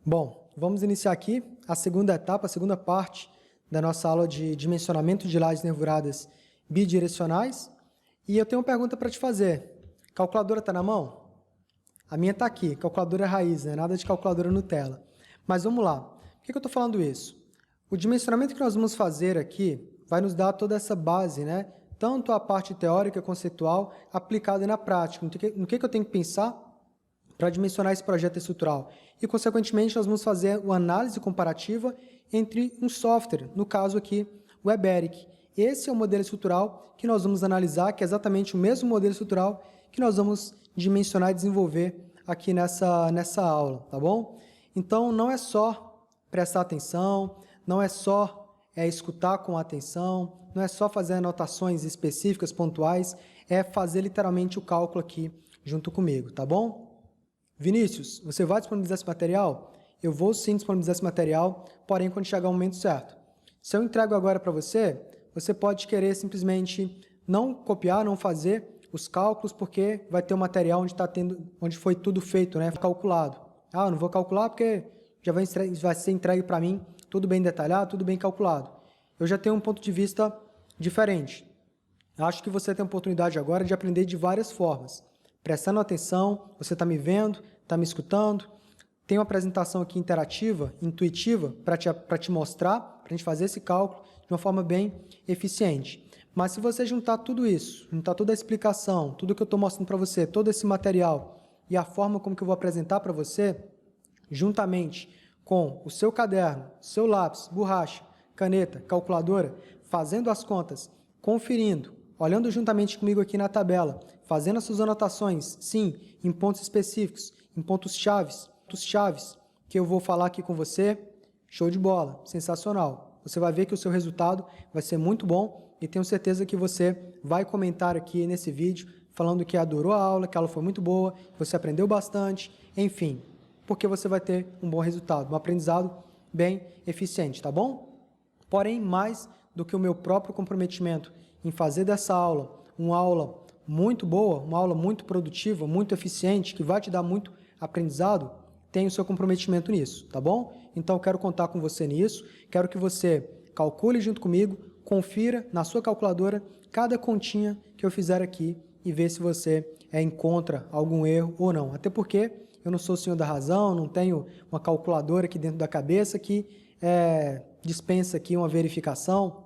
Bom, vamos iniciar aqui a segunda etapa, a segunda parte da nossa aula de dimensionamento de lajes nervuradas bidirecionais. E eu tenho uma pergunta para te fazer. Calculadora está na mão? A minha está aqui, calculadora raiz, né? Nada de calculadora Nutella. Mas vamos lá. Por que eu estou falando isso? O dimensionamento que nós vamos fazer aqui vai nos dar toda essa base, né? Tanto a parte teórica, conceitual, aplicada na prática. No que eu tenho que pensar para dimensionar esse projeto estrutural. E, consequentemente, nós vamos fazer uma análise comparativa entre um software, no caso aqui, o WebEric. Esse é o modelo estrutural que nós vamos analisar, que é exatamente o mesmo modelo estrutural que nós vamos dimensionar e desenvolver aqui nessa aula, tá bom? Então, não é só prestar atenção, não é só escutar com atenção, não é só fazer anotações específicas, pontuais, é fazer literalmente o cálculo aqui junto comigo, tá bom? Vinícius, você vai disponibilizar esse material? Eu vou sim disponibilizar esse material, porém quando chegar o momento certo. Se eu entrego agora para você, você pode querer simplesmente não copiar, não fazer os cálculos, porque vai ter um material onde foi tudo feito, né, calculado. Ah, eu não vou calcular porque já vai ser entregue para mim tudo bem detalhado, tudo bem calculado. Eu já tenho um ponto de vista diferente. Acho que você tem a oportunidade agora de aprender de várias formas. Prestando atenção, você está me vendo, está me escutando. Tem uma apresentação aqui interativa, intuitiva, para te mostrar, para a gente fazer esse cálculo de uma forma bem eficiente. Mas se você juntar tudo isso, juntar toda a explicação, tudo que eu estou mostrando para você, todo esse material e a forma como que eu vou apresentar para você, juntamente com o seu caderno, seu lápis, borracha, caneta, calculadora, fazendo as contas, conferindo, olhando juntamente comigo aqui na tabela, fazendo as suas anotações, sim, em pontos específicos, em pontos chaves, que eu vou falar aqui com você, show de bola, sensacional. Você vai ver que o seu resultado vai ser muito bom e tenho certeza que você vai comentar aqui nesse vídeo, falando que adorou a aula, que a aula foi muito boa, que você aprendeu bastante, enfim, porque você vai ter um bom resultado, um aprendizado bem eficiente, tá bom? Porém, mais do que o meu próprio comprometimento em fazer dessa aula uma aula muito boa, uma aula muito produtiva, muito eficiente, que vai te dar muito aprendizado, tem o seu comprometimento nisso, tá bom? Então, eu quero contar com você nisso, quero que você calcule junto comigo, confira na sua calculadora cada continha que eu fizer aqui e vê se você encontra algum erro ou não. Até porque eu não sou o senhor da razão, não tenho uma calculadora aqui dentro da cabeça que dispensa aqui uma verificação,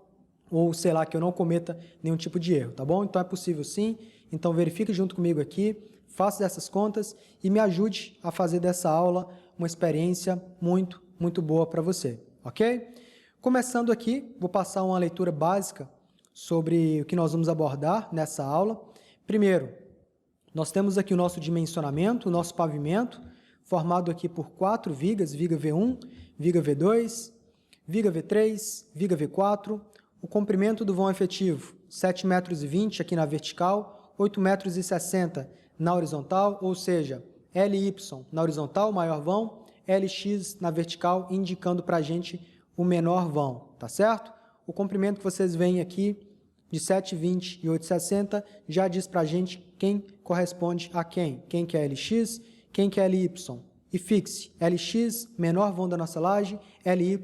ou sei lá, que eu não cometa nenhum tipo de erro, tá bom? Então é possível sim, então verifique junto comigo aqui, faça essas contas e me ajude a fazer dessa aula uma experiência muito, muito boa para você, ok? Começando aqui, vou passar uma leitura básica sobre o que nós vamos abordar nessa aula. Primeiro, nós temos aqui o nosso dimensionamento, o nosso pavimento, formado aqui por 4 vigas, viga V1, viga V2, viga V3, viga V4, o comprimento do vão efetivo, 7,20 metros aqui na vertical, 8,60 metros na horizontal, ou seja, LY na horizontal, maior vão, LX na vertical, indicando para a gente o menor vão, tá certo? O comprimento que vocês veem aqui, de 7,20 e 8,60, já diz para a gente quem corresponde a quem que é LX, quem que é LY. E fixe, LX, menor vão da nossa laje, LY,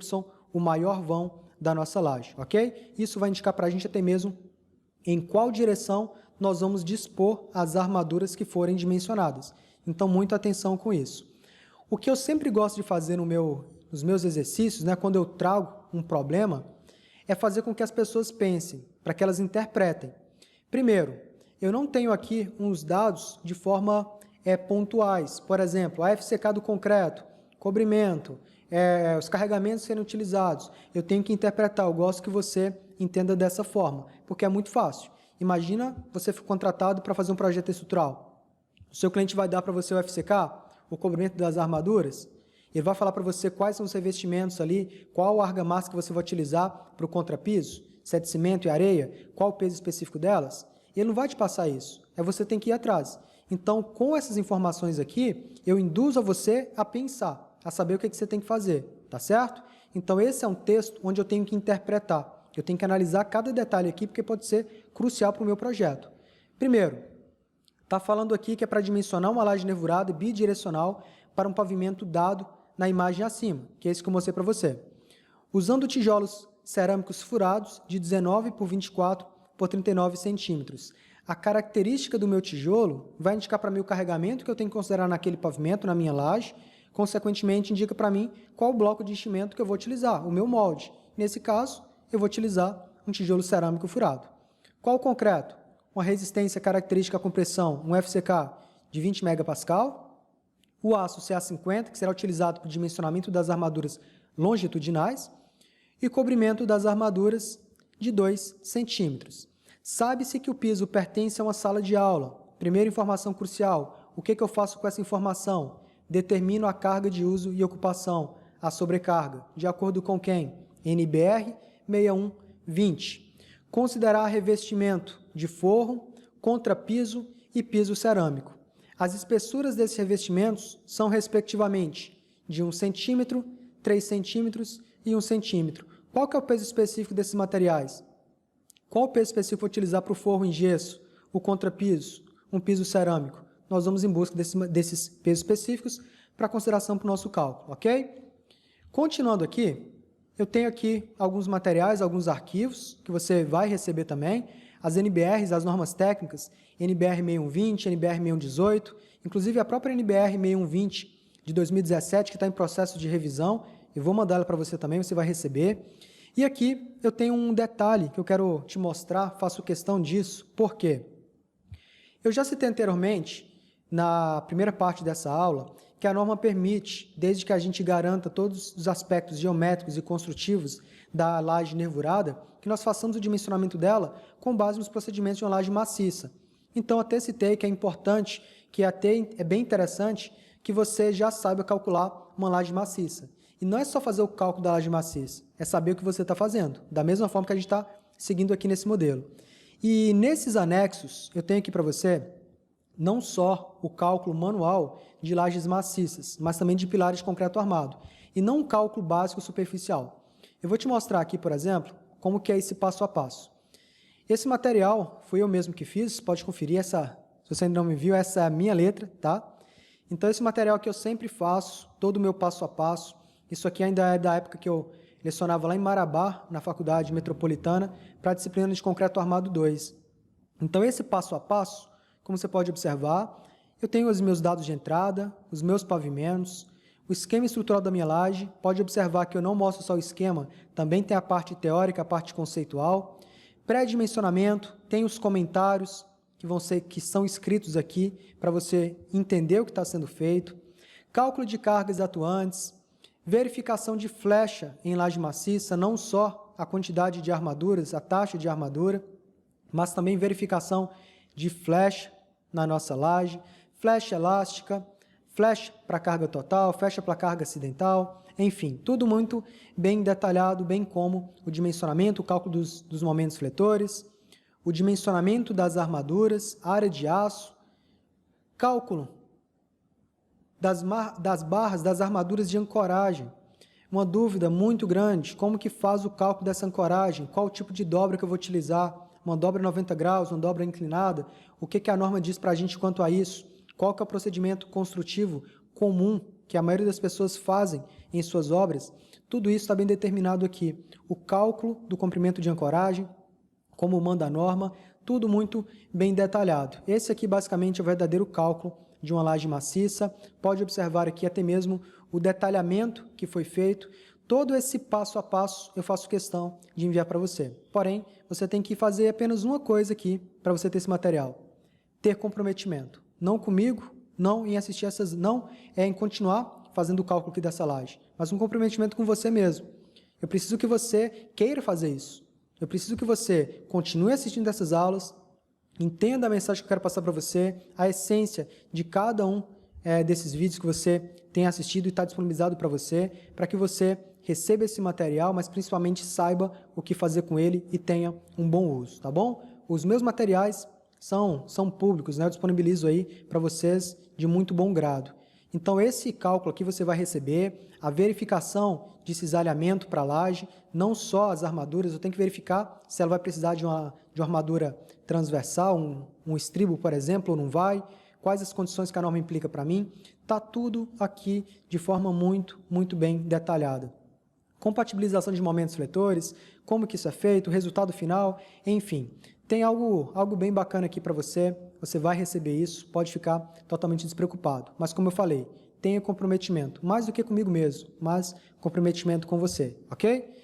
o maior vão da nossa laje, ok? Isso vai indicar para a gente até mesmo em qual direção nós vamos dispor as armaduras que forem dimensionadas. Então, muita atenção com isso. O que eu sempre gosto de fazer nos meus exercícios, né, quando eu trago um problema, é fazer com que as pessoas pensem, para que elas interpretem. Primeiro, eu não tenho aqui uns dados de forma pontuais. Por exemplo, a FCK do concreto, cobrimento, os carregamentos serem utilizados. Eu tenho que interpretar, eu gosto que você entenda dessa forma, porque é muito fácil. Imagina você for contratado para fazer um projeto estrutural. O seu cliente vai dar para você o FCK, o cobrimento das armaduras, ele vai falar para você quais são os revestimentos ali, qual a argamassa que você vai utilizar para o contrapiso, se é de cimento e areia, qual o peso específico delas. Ele não vai te passar isso, você tem que ir atrás. Então, com essas informações aqui, eu induzo a você a pensar, a saber o que você tem que fazer, tá certo? Então, esse é um texto onde eu tenho que interpretar. Eu tenho que analisar cada detalhe aqui, porque pode ser crucial para o meu projeto. Primeiro, está falando aqui que é para dimensionar uma laje nervurada bidirecional para um pavimento dado na imagem acima, que é esse que eu mostrei para você. Usando tijolos cerâmicos furados de 19 por 24 por 39 centímetros. A característica do meu tijolo vai indicar para mim o carregamento que eu tenho que considerar naquele pavimento, na minha laje, consequentemente indica para mim qual bloco de enchimento que eu vou utilizar, o meu molde. Nesse caso, eu vou utilizar um tijolo cerâmico furado. Qual o concreto? Uma resistência característica à compressão, um FCK de 20 megapascal, o aço CA50, que será utilizado para o dimensionamento das armaduras longitudinais, e cobrimento das armaduras de 2 centímetros. Sabe-se que o piso pertence a uma sala de aula. Primeira informação crucial, o que eu faço com essa informação? Determino a carga de uso e ocupação, a sobrecarga, de acordo com quem? NBR 6120. Considerar revestimento de forro, contrapiso e piso cerâmico. As espessuras desses revestimentos são, respectivamente, de 1 centímetro, 3 centímetros e 1 centímetro. Qual que é o peso específico desses materiais? Qual o peso específico para utilizar para o forro em gesso, o contrapiso, um piso cerâmico? Nós vamos em busca desses pesos específicos para consideração para o nosso cálculo, ok? Continuando aqui, eu tenho aqui alguns materiais, alguns arquivos que você vai receber também, as NBRs, as normas técnicas, NBR 6120, NBR 6118, inclusive a própria NBR 6120 de 2017, que está em processo de revisão, eu vou mandar ela para você também, você vai receber. E aqui eu tenho um detalhe que eu quero te mostrar, faço questão disso. Por quê? Eu já citei anteriormente, na primeira parte dessa aula, que a norma permite, desde que a gente garanta todos os aspectos geométricos e construtivos da laje nervurada, que nós façamos o dimensionamento dela com base nos procedimentos de uma laje maciça. Então, até citei que é importante, que até é bem interessante, que você já saiba calcular uma laje maciça. E não é só fazer o cálculo da laje maciça, é saber o que você está fazendo, da mesma forma que a gente está seguindo aqui nesse modelo. E nesses anexos, eu tenho aqui para você não só o cálculo manual de lajes maciças, mas também de pilares de concreto armado, e não um cálculo básico superficial. Eu vou te mostrar aqui, por exemplo, como que é esse passo a passo. Esse material foi eu mesmo que fiz, pode conferir, se você ainda não me viu, essa é a minha letra, tá? Então, esse material que eu sempre faço, todo o meu passo a passo, isso aqui ainda é da época que eu lecionava lá em Marabá, na Faculdade Metropolitana, para a disciplina de Concreto Armado 2. Então, esse passo a passo, como você pode observar, eu tenho os meus dados de entrada, os meus pavimentos, o esquema estrutural da minha laje. Pode observar que eu não mostro só o esquema, também tem a parte teórica, a parte conceitual. Pré-dimensionamento, tem os comentários que são escritos aqui para você entender o que está sendo feito. Cálculo de cargas atuantes, verificação de flecha em laje maciça, não só a quantidade de armaduras, a taxa de armadura, mas também verificação de flecha na nossa laje, flecha elástica, flecha para carga total, flecha para carga acidental, enfim, tudo muito bem detalhado, bem como o dimensionamento, o cálculo dos momentos fletores, o dimensionamento das armaduras, área de aço, cálculo das barras das armaduras de ancoragem. Uma dúvida muito grande, como que faz o cálculo dessa ancoragem, qual o tipo de dobra que eu vou utilizar, uma dobra 90 graus, uma dobra inclinada, o que a norma diz para a gente quanto a isso, qual que é o procedimento construtivo comum que a maioria das pessoas fazem em suas obras, tudo isso está bem determinado aqui. O cálculo do comprimento de ancoragem, como manda a norma, tudo muito bem detalhado. Esse aqui basicamente é o verdadeiro cálculo de uma laje maciça. Pode observar aqui até mesmo o detalhamento que foi feito. Todo esse passo a passo eu faço questão de enviar para você. Porém, você tem que fazer apenas uma coisa aqui para você ter esse material. Ter comprometimento. Não comigo, não em assistir não é em continuar fazendo o cálculo aqui dessa laje, mas um comprometimento com você mesmo. Eu preciso que você queira fazer isso. Eu preciso que você continue assistindo essas aulas, entenda a mensagem que eu quero passar para você, a essência de cada um desses vídeos que você tem assistido e está disponibilizado para que você receba esse material, mas principalmente saiba o que fazer com ele e tenha um bom uso, tá bom? Os meus materiais são públicos, né? Eu disponibilizo aí para vocês de muito bom grado. Então, esse cálculo aqui você vai receber, a verificação de cisalhamento para a laje, não só as armaduras, eu tenho que verificar se ela vai precisar de uma armadura transversal, um estribo, por exemplo, ou não vai, quais as condições que a norma implica para mim, está tudo aqui de forma muito bem detalhada. Compatibilização de momentos fletores, como que isso é feito, o resultado final, enfim. Tem algo bem bacana aqui para você vai receber isso, pode ficar totalmente despreocupado. Mas como eu falei, tenha comprometimento, mais do que comigo mesmo, mas comprometimento com você, ok?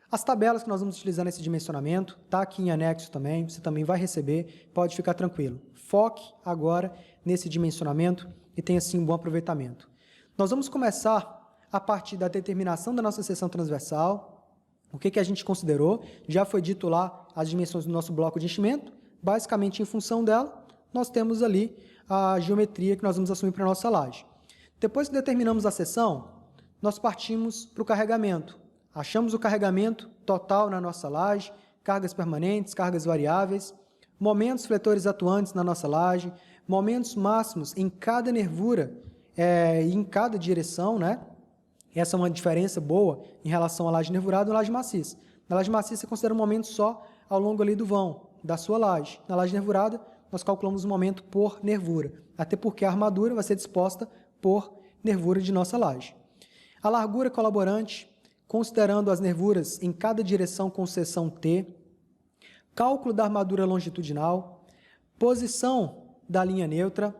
As tabelas que nós vamos utilizar nesse dimensionamento, está aqui em anexo também, você também vai receber, pode ficar tranquilo. Foque agora nesse dimensionamento e tenha assim um bom aproveitamento. Nós vamos começar a partir da determinação da nossa seção transversal, o que a gente considerou, já foi dito lá as dimensões do nosso bloco de enchimento, basicamente em função dela, nós temos ali a geometria que nós vamos assumir para a nossa laje. Depois que determinamos a seção, nós partimos para o carregamento. Achamos o carregamento total na nossa laje, cargas permanentes, cargas variáveis, momentos fletores atuantes na nossa laje, momentos máximos em cada nervura e em cada direção, né? Essa é uma diferença boa em relação à laje nervurada e laje maciça. Na laje maciça, você considera um momento só ao longo ali do vão da sua laje. Na laje nervurada, nós calculamos o momento por nervura, até porque a armadura vai ser disposta por nervura de nossa laje. A largura colaborante, considerando as nervuras em cada direção com seção T, cálculo da armadura longitudinal, posição da linha neutra,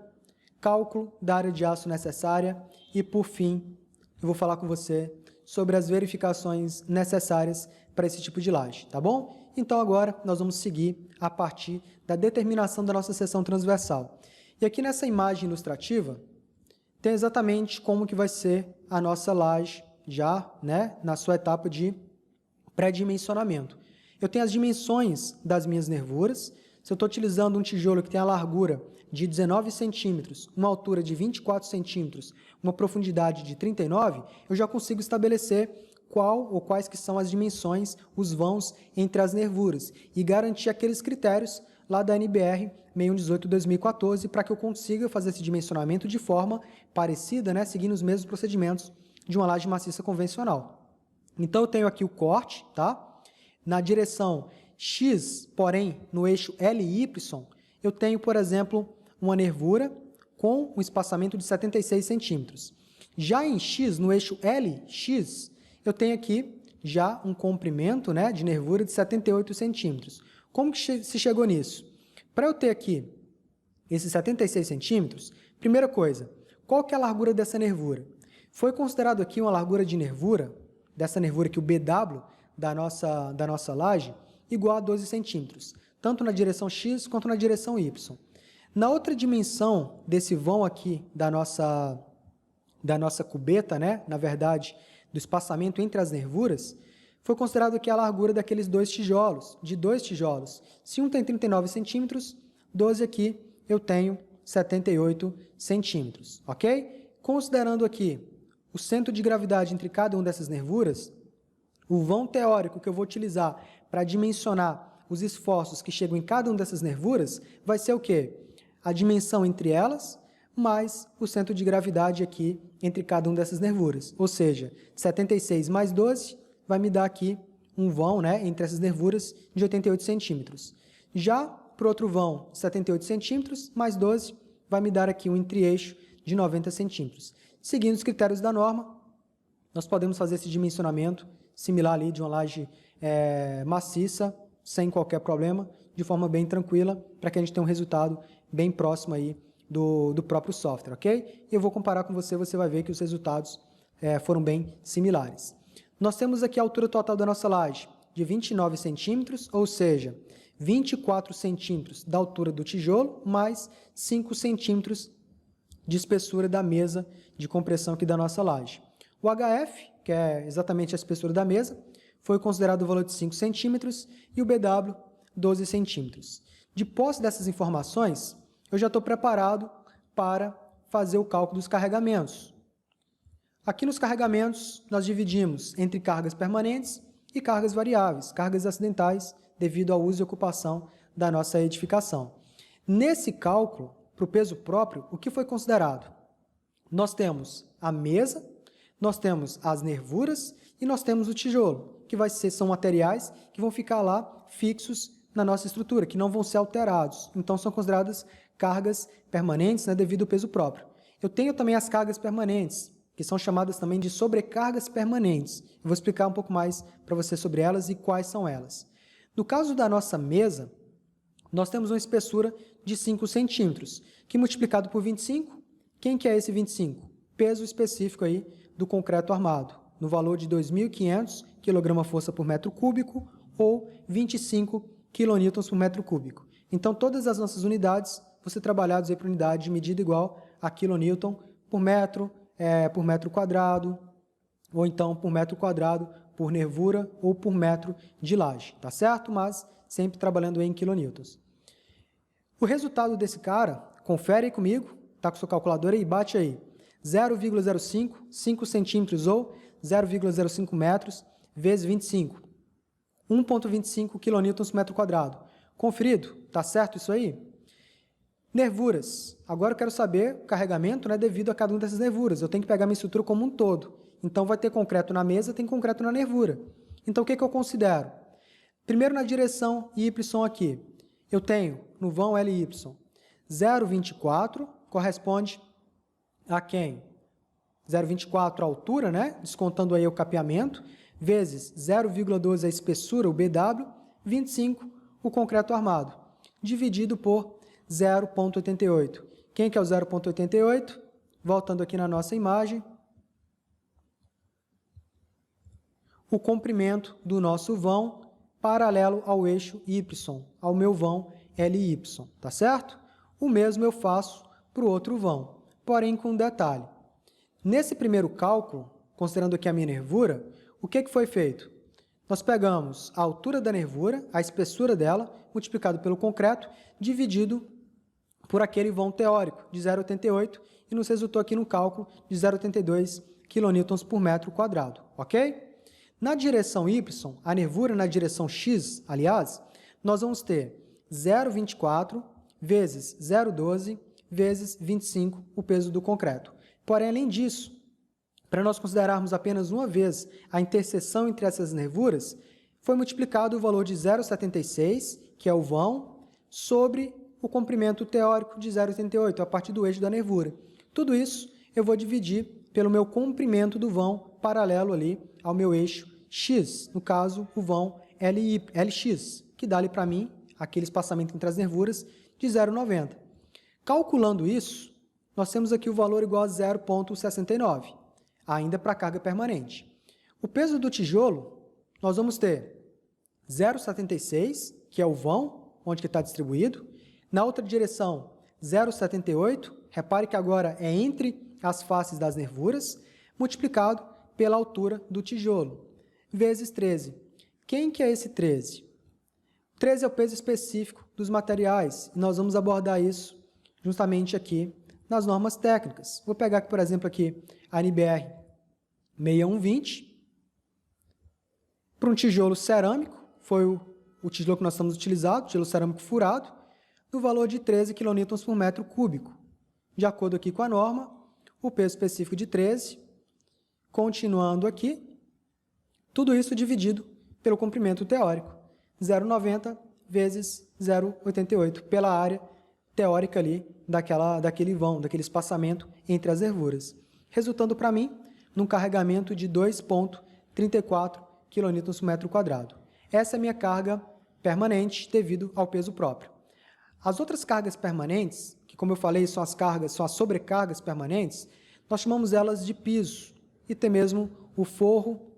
cálculo da área de aço necessária e, por fim, eu vou falar com você sobre as verificações necessárias para esse tipo de laje, tá bom? Então agora nós vamos seguir a partir da determinação da nossa seção transversal. E aqui nessa imagem ilustrativa, tem exatamente como que vai ser a nossa laje já, né, na sua etapa de pré-dimensionamento. Eu tenho as dimensões das minhas nervuras. Se eu estou utilizando um tijolo que tem a largura de 19 centímetros, uma altura de 24 centímetros, uma profundidade de 39, eu já consigo estabelecer qual ou quais que são as dimensões, os vãos entre as nervuras e garantir aqueles critérios lá da NBR 6118/2014 para que eu consiga fazer esse dimensionamento de forma parecida, né, seguindo os mesmos procedimentos de uma laje maciça convencional. Então eu tenho aqui o corte, tá? Na direção X, porém, no eixo LY, eu tenho, por exemplo, uma nervura com um espaçamento de 76 centímetros. Já em X, no eixo LX, eu tenho aqui já um comprimento, né, de nervura de 78 centímetros. Como que se chegou nisso? Para eu ter aqui esses 76 centímetros, primeira coisa, qual que é a largura dessa nervura? Foi considerado aqui uma largura de nervura, dessa nervura aqui, o BW da nossa laje, igual a 12 centímetros, tanto na direção X quanto na direção Y. Na outra dimensão desse vão aqui da nossa cubeta, né, na verdade, do espaçamento entre as nervuras, foi considerado aqui a largura daqueles dois tijolos, de dois tijolos. Se um tem 39 centímetros, 12 aqui eu tenho 78 centímetros, ok? Considerando aqui o centro de gravidade entre cada uma dessas nervuras, o vão teórico que eu vou utilizar para dimensionar os esforços que chegam em cada uma dessas nervuras vai ser o quê? A dimensão entre elas, mais o centro de gravidade aqui entre cada uma dessas nervuras. Ou seja, 76 mais 12 vai me dar aqui um vão, né, entre essas nervuras de 88 centímetros. Já para o outro vão, 78 centímetros mais 12 vai me dar aqui um entre-eixo de 90 centímetros. Seguindo os critérios da norma, nós podemos fazer esse dimensionamento similar ali de uma laje maciça, sem qualquer problema, de forma bem tranquila, para que a gente tenha um resultado bem próximo aí do próprio software, ok? Eu vou comparar com você, você vai ver que os resultados foram bem similares. Nós temos aqui a altura total da nossa laje de 29 centímetros, ou seja, 24 centímetros da altura do tijolo, mais 5 centímetros de espessura da mesa de compressão aqui da nossa laje. O HF, que é exatamente a espessura da mesa, foi considerado o valor de 5 centímetros e o BW, 12 centímetros. De posse dessas informações, eu já estou preparado para fazer o cálculo dos carregamentos. Aqui nos carregamentos, nós dividimos entre cargas permanentes e cargas variáveis, cargas acidentais, devido ao uso e ocupação da nossa edificação. Nesse cálculo, para o peso próprio, o que foi considerado? Nós temos a mesa, nós temos as nervuras e nós temos o tijolo, que são materiais que vão ficar lá fixos na nossa estrutura, que não vão ser alterados. Então, são consideradas cargas permanentes, né, devido ao peso próprio. Eu tenho também as cargas permanentes, que são chamadas também de sobrecargas permanentes. Eu vou explicar um pouco mais para você sobre elas e quais são elas. No caso da nossa mesa, nós temos uma espessura de 5 centímetros, que multiplicado por 25, quem que é esse 25? Peso específico aí do concreto armado, no valor de 2.500 kgfm por metro cúbico ou 25 kN por metro cúbico. Então, todas as nossas unidades vão ser trabalhadas para unidade de medida igual a kN por metro quadrado, ou então por metro quadrado, por nervura ou por metro de laje, tá certo? Mas sempre trabalhando em quilonewtons. O resultado desse cara, confere aí comigo, tá com sua calculadora aí, bate aí, 0,05, 5 centímetros ou 0,05 metros vezes 25, 1,25 kN por metro quadrado. Conferido? Tá certo isso aí? Nervuras. Agora eu quero saber o carregamento, né, devido a cada uma dessas nervuras. Eu tenho que pegar minha estrutura como um todo. Então, vai ter concreto na mesa, tem concreto na nervura. Então, o que eu considero? Primeiro, na direção Y aqui, eu tenho no vão LY 0,24, corresponde a quem? 0,24 a altura, né? Descontando aí o capeamento, vezes 0,12 a espessura, o BW, 25 o concreto armado, dividido por 0,88. Quem que é o 0,88? Voltando aqui na nossa imagem, o comprimento do nosso vão paralelo ao eixo Y, ao meu vão LY, tá certo? O mesmo eu faço para o outro vão, porém com um detalhe. Nesse primeiro cálculo, considerando aqui a minha nervura, o que foi feito? Nós pegamos a altura da nervura, a espessura dela, multiplicado pelo concreto, dividido por aquele vão teórico de 0,88 e nos resultou aqui no cálculo de 0,82 kN por metro quadrado, ok? Na direção Y, a nervura na direção X, aliás, nós vamos ter 0,24 vezes 0,12 vezes 25, o peso do concreto. Porém, além disso, para nós considerarmos apenas uma vez a interseção entre essas nervuras, foi multiplicado o valor de 0,76, que é o vão, sobre o comprimento teórico de 0,88, a partir do eixo da nervura. Tudo isso eu vou dividir pelo meu comprimento do vão paralelo ali ao meu eixo X, no caso, o vão LX, que dá ali para mim aquele espaçamento entre as nervuras de 0,90. Calculando isso, nós temos aqui o valor igual a 0,69, ainda para a carga permanente. O peso do tijolo, nós vamos ter 0,76, que é o vão, onde está distribuído. Na outra direção, 0,78, repare que agora é entre as faces das nervuras, multiplicado pela altura do tijolo, vezes 13. Quem que é esse 13? 13 é o peso específico dos materiais, e nós vamos abordar isso justamente aqui nas normas técnicas. Vou pegar, por exemplo, aqui a NBR 6120, para um tijolo cerâmico, foi o tijolo que nós estamos utilizando, tijolo cerâmico furado, no valor de 13 kN por metro cúbico. De acordo aqui com a norma, o peso específico de 13, continuando aqui, tudo isso dividido pelo comprimento teórico, 0,90 vezes 0,88, pela área teórica ali daquele vão, daquele espaçamento entre as nervuras, resultando para mim num carregamento de 2,34 kN por metro quadrado. Essa é a minha carga permanente devido ao peso próprio. As outras cargas permanentes, que como eu falei são as sobrecargas permanentes, nós chamamos elas de piso e até mesmo o forro,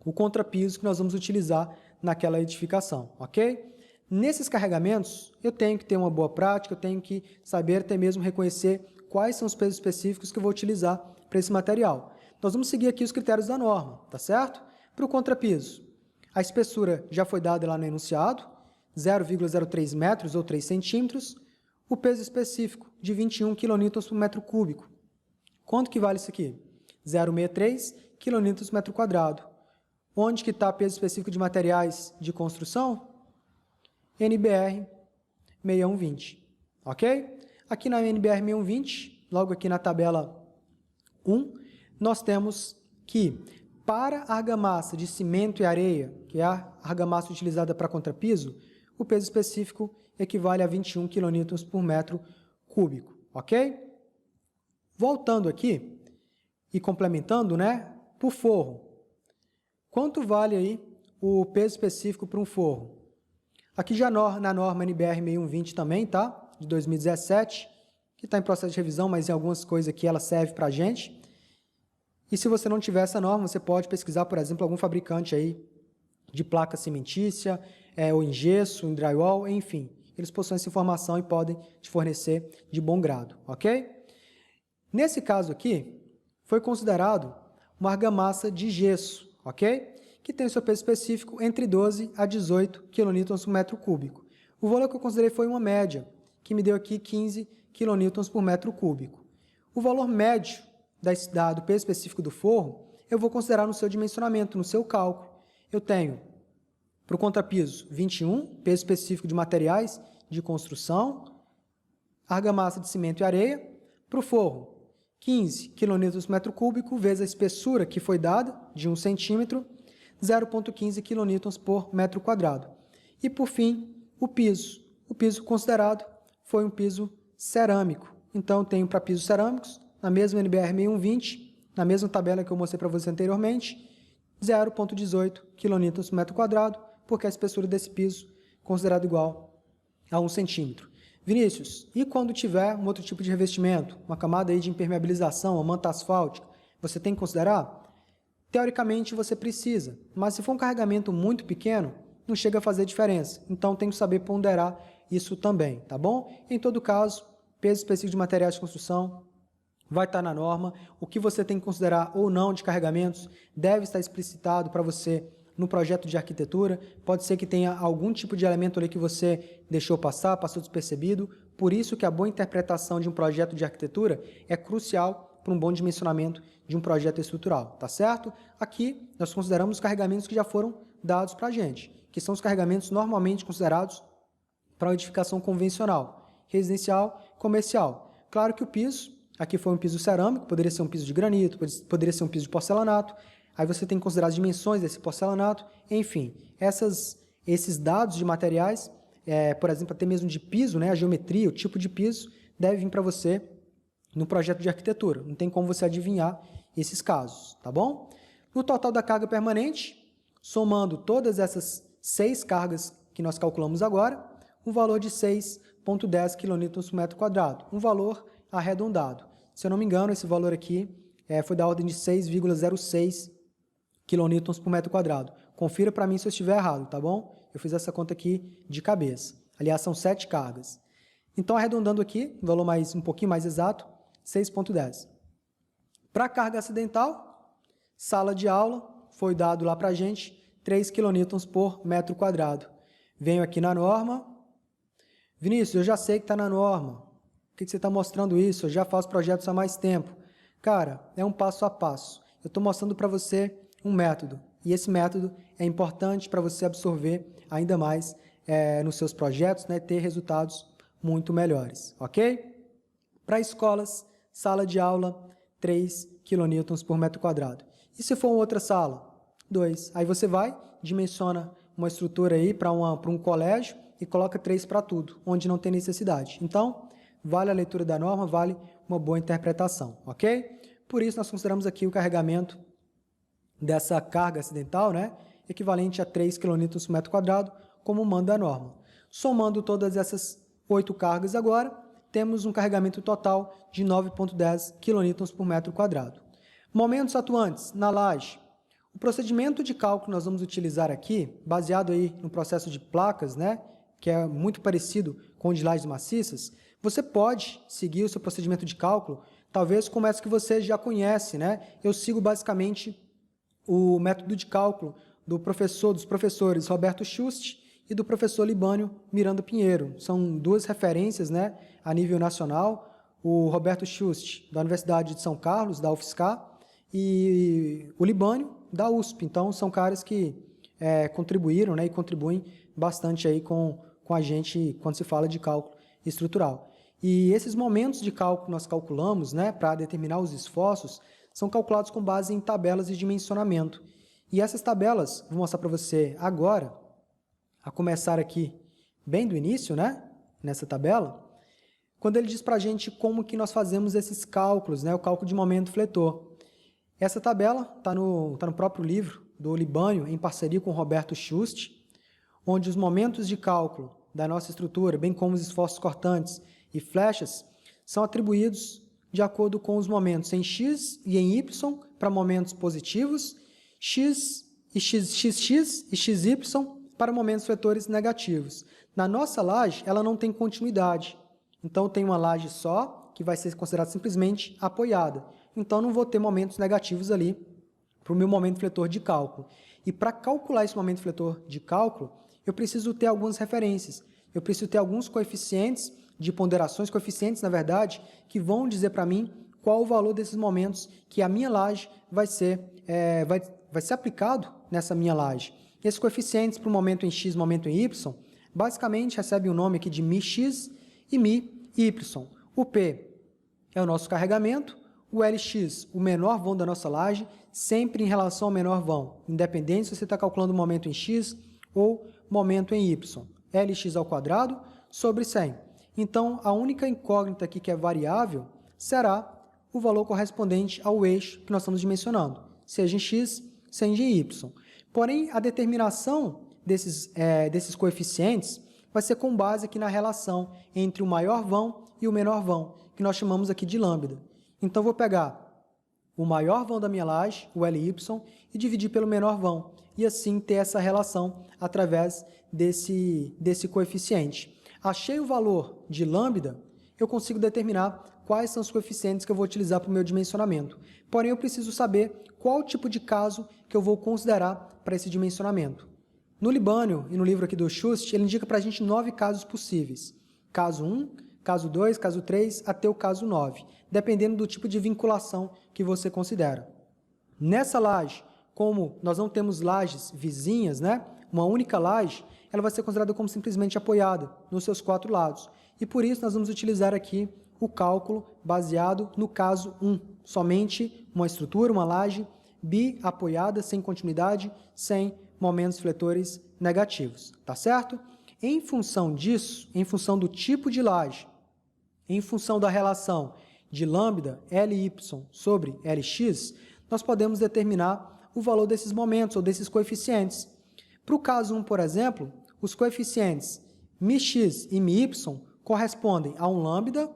o contrapiso que nós vamos utilizar naquela edificação, ok? Nesses carregamentos, eu tenho que ter uma boa prática, eu tenho que saber até mesmo reconhecer quais são os pesos específicos que eu vou utilizar para esse material. Nós vamos seguir aqui os critérios da norma, tá certo? Para o contrapiso, a espessura já foi dada lá no enunciado, 0,03 metros ou 3 centímetros, o peso específico de 21 kN por metro cúbico. Quanto que vale isso aqui? 0,63 kN por metro quadrado. Onde que está o peso específico de materiais de construção? NBR 6120, ok? Aqui na NBR 6120, logo aqui na tabela 1, nós temos que para a argamassa de cimento e areia, que é a argamassa utilizada para contrapiso, o peso específico equivale a 21 kN por metro cúbico, ok? Voltando aqui e complementando, né, por forro. Quanto vale aí o peso específico para um forro? Aqui já na norma NBR 6120 também, tá? De 2017, que está em processo de revisão, mas em algumas coisas aqui ela serve para a gente. E se você não tiver essa norma, você pode pesquisar, por exemplo, algum fabricante aí de placa cimentícia, ou em gesso, em drywall, enfim. Eles possuem essa informação e podem te fornecer de bom grado, ok? Nesse caso aqui, foi considerado uma argamassa de gesso, ok? Que tem o seu peso específico entre 12 a 18 kN por metro cúbico. O valor que eu considerei foi uma média, que me deu aqui 15 kN por metro cúbico. O valor médio do peso específico do forro, eu vou considerar no seu dimensionamento, no seu cálculo. Eu tenho, para o contrapiso, 21, peso específico de materiais de construção, argamassa de cimento e areia. Para o forro, 15 kN por metro cúbico, vezes a espessura que foi dada, de 1 centímetro, 0,15 kN por metro quadrado. E, por fim, o piso. O piso considerado foi um piso cerâmico. Então, tenho para pisos cerâmicos, na mesma NBR 6120, na mesma tabela que eu mostrei para você anteriormente, 0,18 kN por metro quadrado, porque a espessura desse piso é considerada igual a 1 centímetro. Vinícius, e quando tiver um outro tipo de revestimento, uma camada aí de impermeabilização, uma manta asfáltica, você tem que considerar? Teoricamente você precisa, mas se for um carregamento muito pequeno, não chega a fazer diferença. Então tem que saber ponderar isso também, tá bom? Em todo caso, peso específico de materiais de construção vai estar na norma. O que você tem que considerar ou não de carregamentos deve estar explicitado para você no projeto de arquitetura. Pode ser que tenha algum tipo de elemento ali que você deixou passar, passou despercebido. Por isso que a boa interpretação de um projeto de arquitetura é crucial para um bom dimensionamento de um projeto estrutural, tá certo? Aqui nós consideramos os carregamentos que já foram dados para a gente, que são os carregamentos normalmente considerados para uma edificação convencional, residencial, comercial. Claro que o piso, aqui foi um piso cerâmico, poderia ser um piso de granito, poderia ser um piso de porcelanato, aí você tem que considerar as dimensões desse porcelanato, enfim, esses dados de materiais, por exemplo, até mesmo de piso, né, a geometria, o tipo de piso, deve vir para você no projeto de arquitetura. Não tem como você adivinhar esses casos, tá bom? No total da carga permanente, somando todas essas 6 cargas que nós calculamos agora, um valor de 6,10 kN por metro quadrado, um valor arredondado. Se eu não me engano, esse valor aqui foi da ordem de 6,06 kN por metro quadrado. Confira para mim se eu estiver errado, tá bom? Eu fiz essa conta aqui de cabeça. Aliás, são 7 cargas. Então, arredondando aqui, um valor um pouquinho mais exato, 6,10. Para carga acidental, sala de aula, foi dado lá para a gente 3 kN por metro quadrado. Venho aqui na norma. Vinícius, eu já sei que está na norma. Por que você está mostrando isso? Eu já faço projetos há mais tempo. Cara, é um passo a passo. Eu estou mostrando para você um método. E esse método é importante para você absorver ainda mais nos seus projetos, né, ter resultados muito melhores, ok? Para escolas, sala de aula, 3 kN por metro quadrado. E se for uma outra sala? 2. Aí você vai, dimensiona uma estrutura aí para um colégio e coloca 3 para tudo, onde não tem necessidade. Então, vale a leitura da norma, vale uma boa interpretação, ok? Por isso, nós consideramos aqui o carregamento dessa carga acidental, né, equivalente a 3 kN por metro quadrado, como manda a norma. Somando todas essas 8 cargas agora, temos um carregamento total de 9,10 kN por metro quadrado. Momentos atuantes, na laje. O procedimento de cálculo que nós vamos utilizar aqui, baseado aí no processo de placas, né, que é muito parecido com o de lajes maciças, você pode seguir o seu procedimento de cálculo, talvez como essa que você já conhece, né? Eu sigo basicamente o método de cálculo dos professores Roberto Schust e do professor Libânio Miranda Pinheiro. São duas referências, né, a nível nacional. O Roberto Schust, da Universidade de São Carlos, da UFSCar, e o Libânio, da USP. Então, são caras que contribuíram, né, e contribuem bastante aí com a gente quando se fala de cálculo estrutural. E esses momentos de cálculo que nós calculamos, né, para determinar os esforços, são calculados com base em tabelas de dimensionamento. E essas tabelas, vou mostrar para você agora, a começar aqui bem do início, né, nessa tabela. quando ele diz para a gente como que nós fazemos esses cálculos, né, o cálculo de momento fletor. Essa tabela está no próprio livro do Libânio, em parceria com Roberto Schust, onde os momentos de cálculo da nossa estrutura, bem como os esforços cortantes e flechas, são atribuídos de acordo com os momentos em x e em y para momentos positivos, xx e xy para momentos fletores negativos. Na nossa laje, ela não tem continuidade. Então, tem uma laje só, que vai ser considerada simplesmente apoiada. Então, não vou ter momentos negativos ali para o meu momento fletor de cálculo. E para calcular esse momento fletor de cálculo, eu preciso ter algumas referências. Eu preciso ter alguns coeficientes de ponderações, coeficientes, na verdade, que vão dizer para mim qual o valor desses momentos que a minha laje vai ser aplicado nessa minha laje. Esses coeficientes para o momento em x, momento em y, basicamente recebem o nome aqui de μx e μy. O P é o nosso carregamento, o Lx, o menor vão da nossa laje, sempre em relação ao menor vão, independente se você está calculando o momento em x ou momento em y. Lx ao quadrado sobre 100. Então, a única incógnita aqui que é variável será o valor correspondente ao eixo que nós estamos dimensionando, seja em x, seja em y. Porém, a determinação desses coeficientes vai ser com base aqui na relação entre o maior vão e o menor vão, que nós chamamos aqui de lambda. Então, vou pegar o maior vão da minha laje, o Ly, e dividir pelo menor vão, e assim ter essa relação através desse coeficiente. Achei o valor de lambda, eu consigo determinar quais são os coeficientes que eu vou utilizar para o meu dimensionamento. Porém, eu preciso saber qual tipo de caso que eu vou considerar para esse dimensionamento. No Libânio e no livro aqui do Schust, ele indica para a gente 9 casos possíveis. Caso 1, caso 2, caso 3, até o caso 9, dependendo do tipo de vinculação que você considera. Nessa laje, como nós não temos lajes vizinhas, né? Uma única laje, ela vai ser considerada como simplesmente apoiada nos seus 4 lados. E por isso nós vamos utilizar aqui o cálculo baseado no caso 1, somente uma estrutura, uma laje bi-apoiada, sem continuidade, sem momentos fletores negativos, tá certo? Em função disso, em função do tipo de laje, em função da relação de lambda Ly sobre Lx, nós podemos determinar o valor desses momentos ou desses coeficientes. Para o caso 1, por exemplo, os coeficientes μx e μy correspondem a um lambda,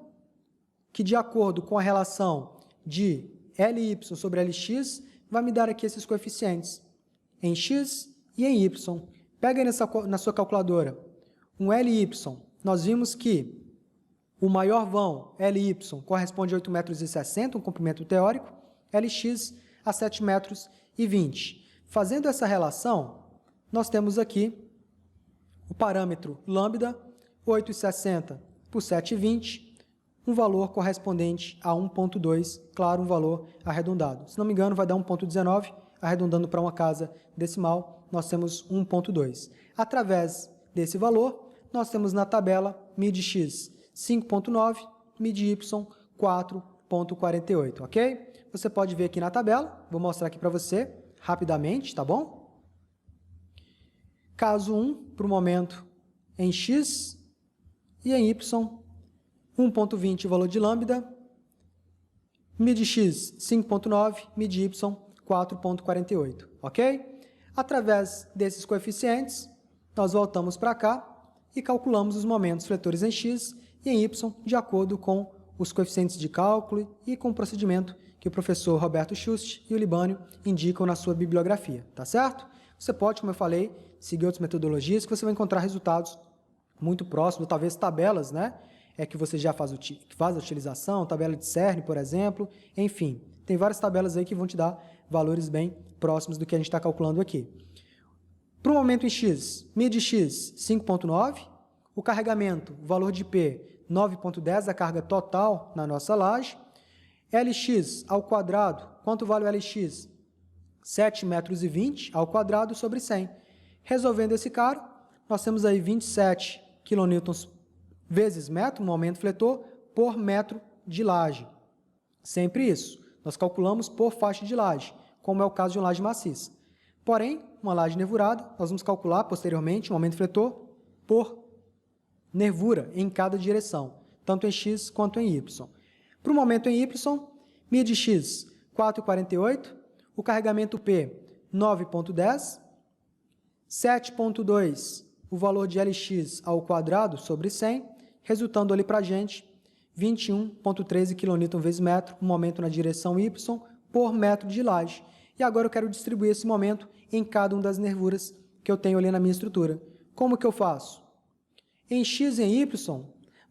que de acordo com a relação de Ly sobre Lx, vai me dar aqui esses coeficientes, em x e em y. Pega aí na sua calculadora um Ly, nós vimos que o maior vão, Ly, corresponde a 8,60 m, um comprimento teórico, Lx a 7,20 m. Fazendo essa relação, nós temos aqui o parâmetro lambda, 8,60 por 7,20, um valor correspondente a 1,2, claro, um valor arredondado. Se não me engano, vai dar 1,19, arredondando para uma casa decimal, nós temos 1,2. Através desse valor, nós temos na tabela μx 5,9, μy 4,48, ok? Você pode ver aqui na tabela, vou mostrar aqui para você rapidamente, tá bom? Caso 1, para o momento em x e em y, 1,20 o valor de lambda, μ de x 5,9, μ de y 4,48, ok? Através desses coeficientes, nós voltamos para cá e calculamos os momentos fletores em x e em y de acordo com os coeficientes de cálculo e com o procedimento que o professor Roberto Schust e o Libânio indicam na sua bibliografia, tá certo? Você pode, como eu falei, seguir outras metodologias que você vai encontrar resultados muito próximos, talvez tabelas, né? Que você já faz a utilização, tabela de Cern, por exemplo, enfim. Tem várias tabelas aí que vão te dar valores bem próximos do que a gente está calculando aqui. Para o momento em x, μ de x 5,9, o carregamento, o valor de P 9,10, a carga total na nossa laje, Lx ao quadrado, quanto vale o Lx? 7,20 m ao quadrado sobre 100. Resolvendo esse cara, nós temos aí 27 kN vezes metro, momento fletor, por metro de laje. Sempre isso. Nós calculamos por faixa de laje, como é o caso de uma laje maciça. Porém, uma laje nervurada, nós vamos calcular posteriormente o momento fletor por nervura em cada direção. tanto em x quanto em y. Para o momento em y, mid x 4,48, o carregamento P 9,10, 7,2 o valor de Lx ao quadrado sobre 100, resultando ali para a gente 21,13 kN vezes metro, um momento na direção y por metro de laje. E agora eu quero distribuir esse momento em cada uma das nervuras que eu tenho ali na minha estrutura. Como que eu faço? Em x e em y,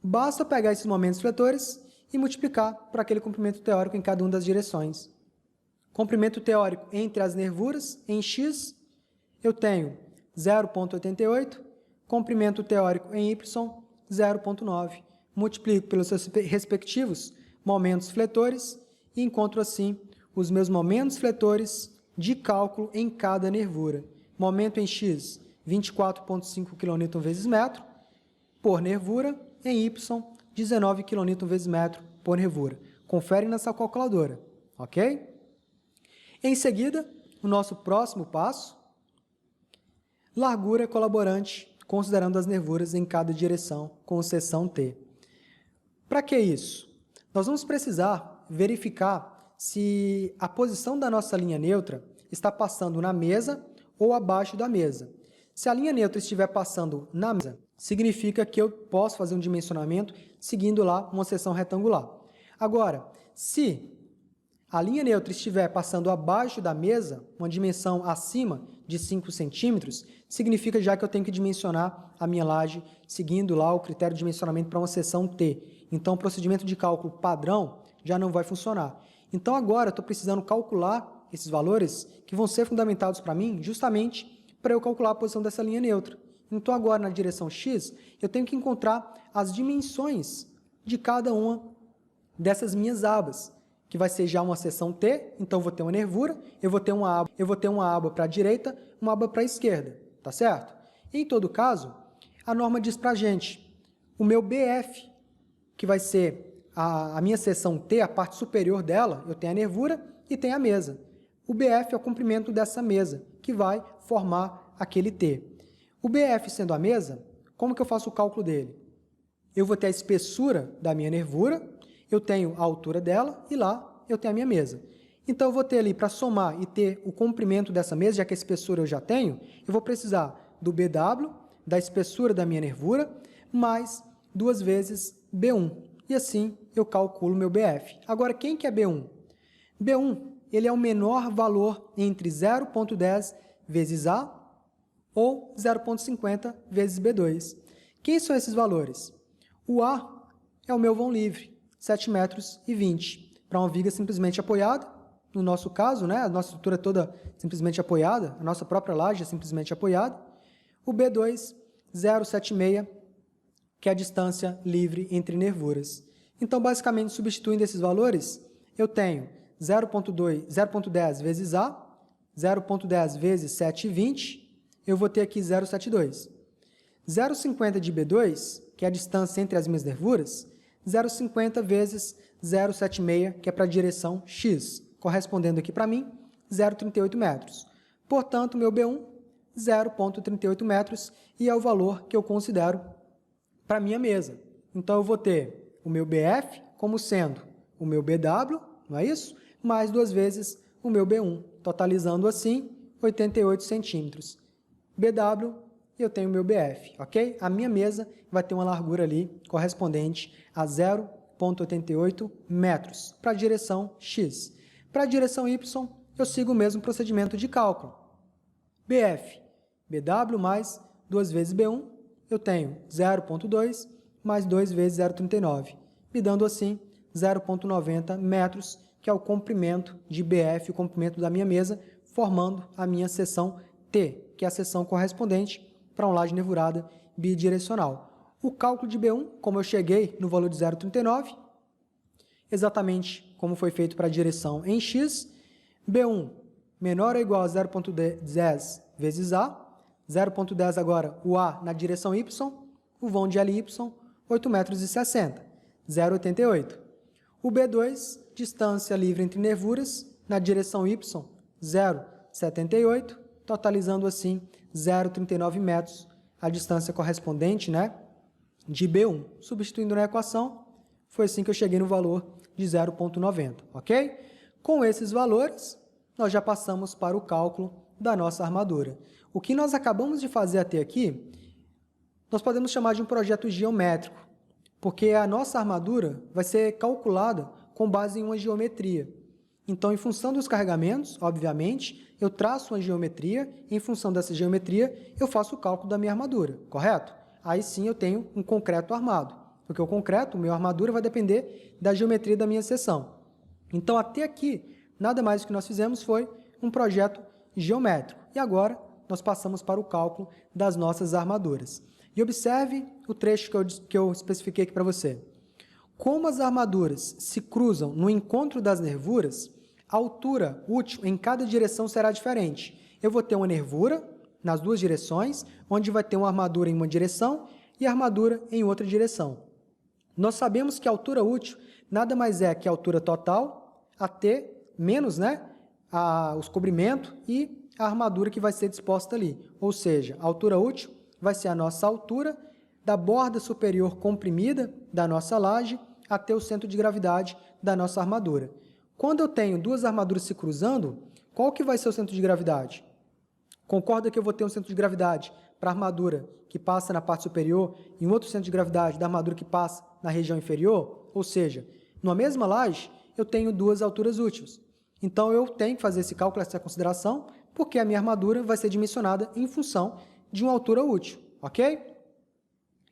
basta pegar esses momentos fletores e multiplicar por aquele comprimento teórico em cada uma das direções. Comprimento teórico entre as nervuras, em x, eu tenho 0,88, comprimento teórico em y, 0,9. Multiplico pelos seus respectivos momentos fletores e encontro assim os meus momentos fletores de cálculo em cada nervura. Momento em x, 24,5 kN vezes metro por nervura, em y, 19 kN vezes metro por nervura. Confere nessa calculadora, ok? Em seguida, o nosso próximo passo, largura colaborante, considerando as nervuras em cada direção, com seção T. Para que isso? Nós vamos precisar verificar se a posição da nossa linha neutra está passando na mesa ou abaixo da mesa. Se a linha neutra estiver passando na mesa, significa que eu posso fazer um dimensionamento seguindo lá uma seção retangular. Agora, se a linha neutra estiver passando abaixo da mesa, uma dimensão acima de 5 centímetros, significa já que eu tenho que dimensionar a minha laje seguindo lá o critério de dimensionamento para uma seção T. Então, o procedimento de cálculo padrão já não vai funcionar. Então, agora eu estou precisando calcular esses valores que vão ser fundamentados para mim justamente para eu calcular a posição dessa linha neutra. Então, agora na direção x, eu tenho que encontrar as dimensões de cada uma dessas minhas abas, que vai ser já uma seção T, então eu vou ter uma nervura, eu vou ter uma aba para a direita, uma aba para a esquerda, tá certo? Em todo caso, a norma diz para a gente, o meu BF, que vai ser a minha seção T, a parte superior dela, eu tenho a nervura e tenho a mesa. O BF é o comprimento dessa mesa, que vai formar aquele T. O BF sendo a mesa, como que eu faço o cálculo dele? Eu vou ter a espessura da minha nervura, eu tenho a altura dela e lá eu tenho a minha mesa. Então, eu vou ter ali, para somar e ter o comprimento dessa mesa, já que a espessura eu já tenho, eu vou precisar do BW, da espessura da minha nervura, mais 2 vezes B1. E assim, eu calculo meu BF. Agora, quem que é B1? B1, ele é o menor valor entre 0,10 vezes A ou 0,50 vezes B2. Quem são esses valores? O A é o meu vão livre, 7,20 metros, para uma viga simplesmente apoiada. No nosso caso, né, a nossa estrutura é toda simplesmente apoiada, a nossa própria laje é simplesmente apoiada. O B2, 0,76, que é a distância livre entre nervuras. Então, basicamente, substituindo esses valores, eu tenho 0,10 vezes A, 0,10 vezes 7,20, eu vou ter aqui 0,72. 0,50 de B2, que é a distância entre as minhas nervuras, 0,50 vezes 0,76, que é para a direção X, correspondendo aqui para mim, 0,38 metros. Portanto, meu B1, 0,38 metros, e é o valor que eu considero para a minha mesa. Então, eu vou ter o meu BF como sendo o meu BW, não é isso? Mais 2 vezes o meu B1, totalizando assim 88 centímetros. BW, eu tenho o meu BF, ok? A minha mesa vai ter uma largura ali correspondente a 0,88 metros para a direção X. Para a direção Y, eu sigo o mesmo procedimento de cálculo. BF, BW mais 2 vezes B1, eu tenho 0,2 mais 2 vezes 0,39, me dando assim 0,90 metros, que é o comprimento de BF, o comprimento da minha mesa, formando a minha seção T, que é a seção correspondente para uma laje nervurada bidirecional. O cálculo de B1, como eu cheguei no valor de 0,39, exatamente como foi feito para a direção em X, B1 menor ou igual a 0,10 vezes A, 0,10 agora o A na direção Y, o vão de LY, 8,60 metros, 0,88. O B2, distância livre entre nervuras, na direção Y, 0,78, totalizando assim 0,39 metros, a distância correspondente, né, de B1. Substituindo na equação, Foi assim que eu cheguei no valor de 0,90, ok? Com esses valores, nós já passamos para o cálculo da nossa armadura. O que nós acabamos de fazer até aqui, nós podemos chamar de um projeto geométrico, porque a nossa armadura vai ser calculada com base em uma geometria. Então, em função dos carregamentos, obviamente, eu traço uma geometria, em função dessa geometria, eu faço o cálculo da minha armadura, correto? Aí sim eu tenho um concreto armado, porque o concreto, a minha armadura, vai depender da geometria da minha seção. Então, até aqui, nada mais do que nós fizemos foi um projeto geométrico. E agora, nós passamos para o cálculo das nossas armaduras. E observe o trecho que eu especifiquei aqui para você. Como as armaduras se cruzam no encontro das nervuras, a altura útil em cada direção será diferente. Eu vou ter uma nervura nas duas direções, onde vai ter uma armadura em uma direção e armadura em outra direção. Nós sabemos que a altura útil nada mais é que a altura total, a T, menos os cobrimentos e a armadura que vai ser disposta ali. Ou seja, a altura útil vai ser a nossa altura da borda superior comprimida da nossa laje até o centro de gravidade da nossa armadura. Quando eu tenho duas armaduras se cruzando, qual que vai ser o centro de gravidade? Concorda que eu vou ter um centro de gravidade para a armadura que passa na parte superior e um outro centro de gravidade da armadura que passa na região inferior? Ou seja, numa mesma laje, eu tenho duas alturas úteis. Então, eu tenho que fazer esse cálculo, essa consideração, porque a minha armadura vai ser dimensionada em função de uma altura útil, ok?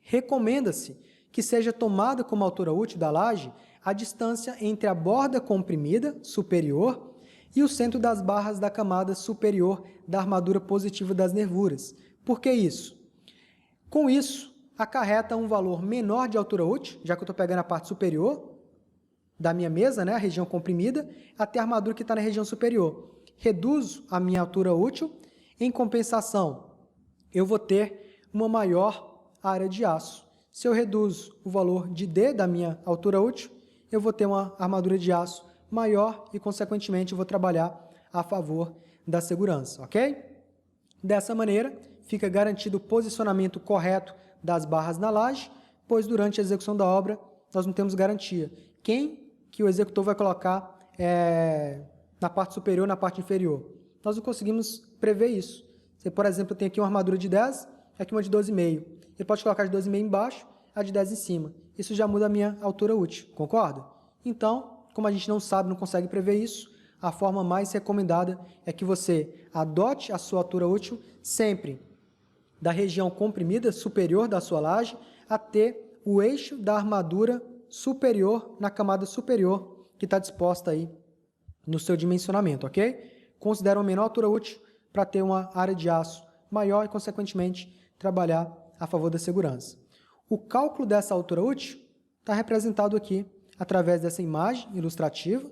Recomenda-se que seja tomada como altura útil da laje a distância entre a borda comprimida superior e o centro das barras da camada superior da armadura positiva das nervuras. Por que isso? Com isso, acarreta um valor menor de altura útil, já que eu estou pegando a parte superior da minha mesa, a região comprimida, até a armadura que está na região superior. Reduzo a minha altura útil, em compensação, eu vou ter uma maior área de aço. Se eu reduzo o valor de D da minha altura útil, eu vou ter uma armadura de aço maior e, consequentemente, eu vou trabalhar a favor da segurança, ok? Dessa maneira, fica garantido o posicionamento correto das barras na laje, pois durante a execução da obra nós não temos garantia. Quem que o executor vai colocar na parte superior, na parte inferior? Nós não conseguimos prever isso. Você, por exemplo, tem aqui uma armadura de 10, aqui uma de 12,5. Ele pode colocar de 12,5 embaixo, a de 10 em cima. Isso já muda a minha altura útil, concorda? Então, como a gente não sabe, não consegue prever isso, a forma mais recomendada é que você adote a sua altura útil sempre da região comprimida superior da sua laje até o eixo da armadura superior, na camada superior que está disposta aí no seu dimensionamento, ok? Considera uma menor altura útil para ter uma área de aço maior e, consequentemente, trabalhar a favor da segurança. O cálculo dessa altura útil está representado aqui através dessa imagem ilustrativa.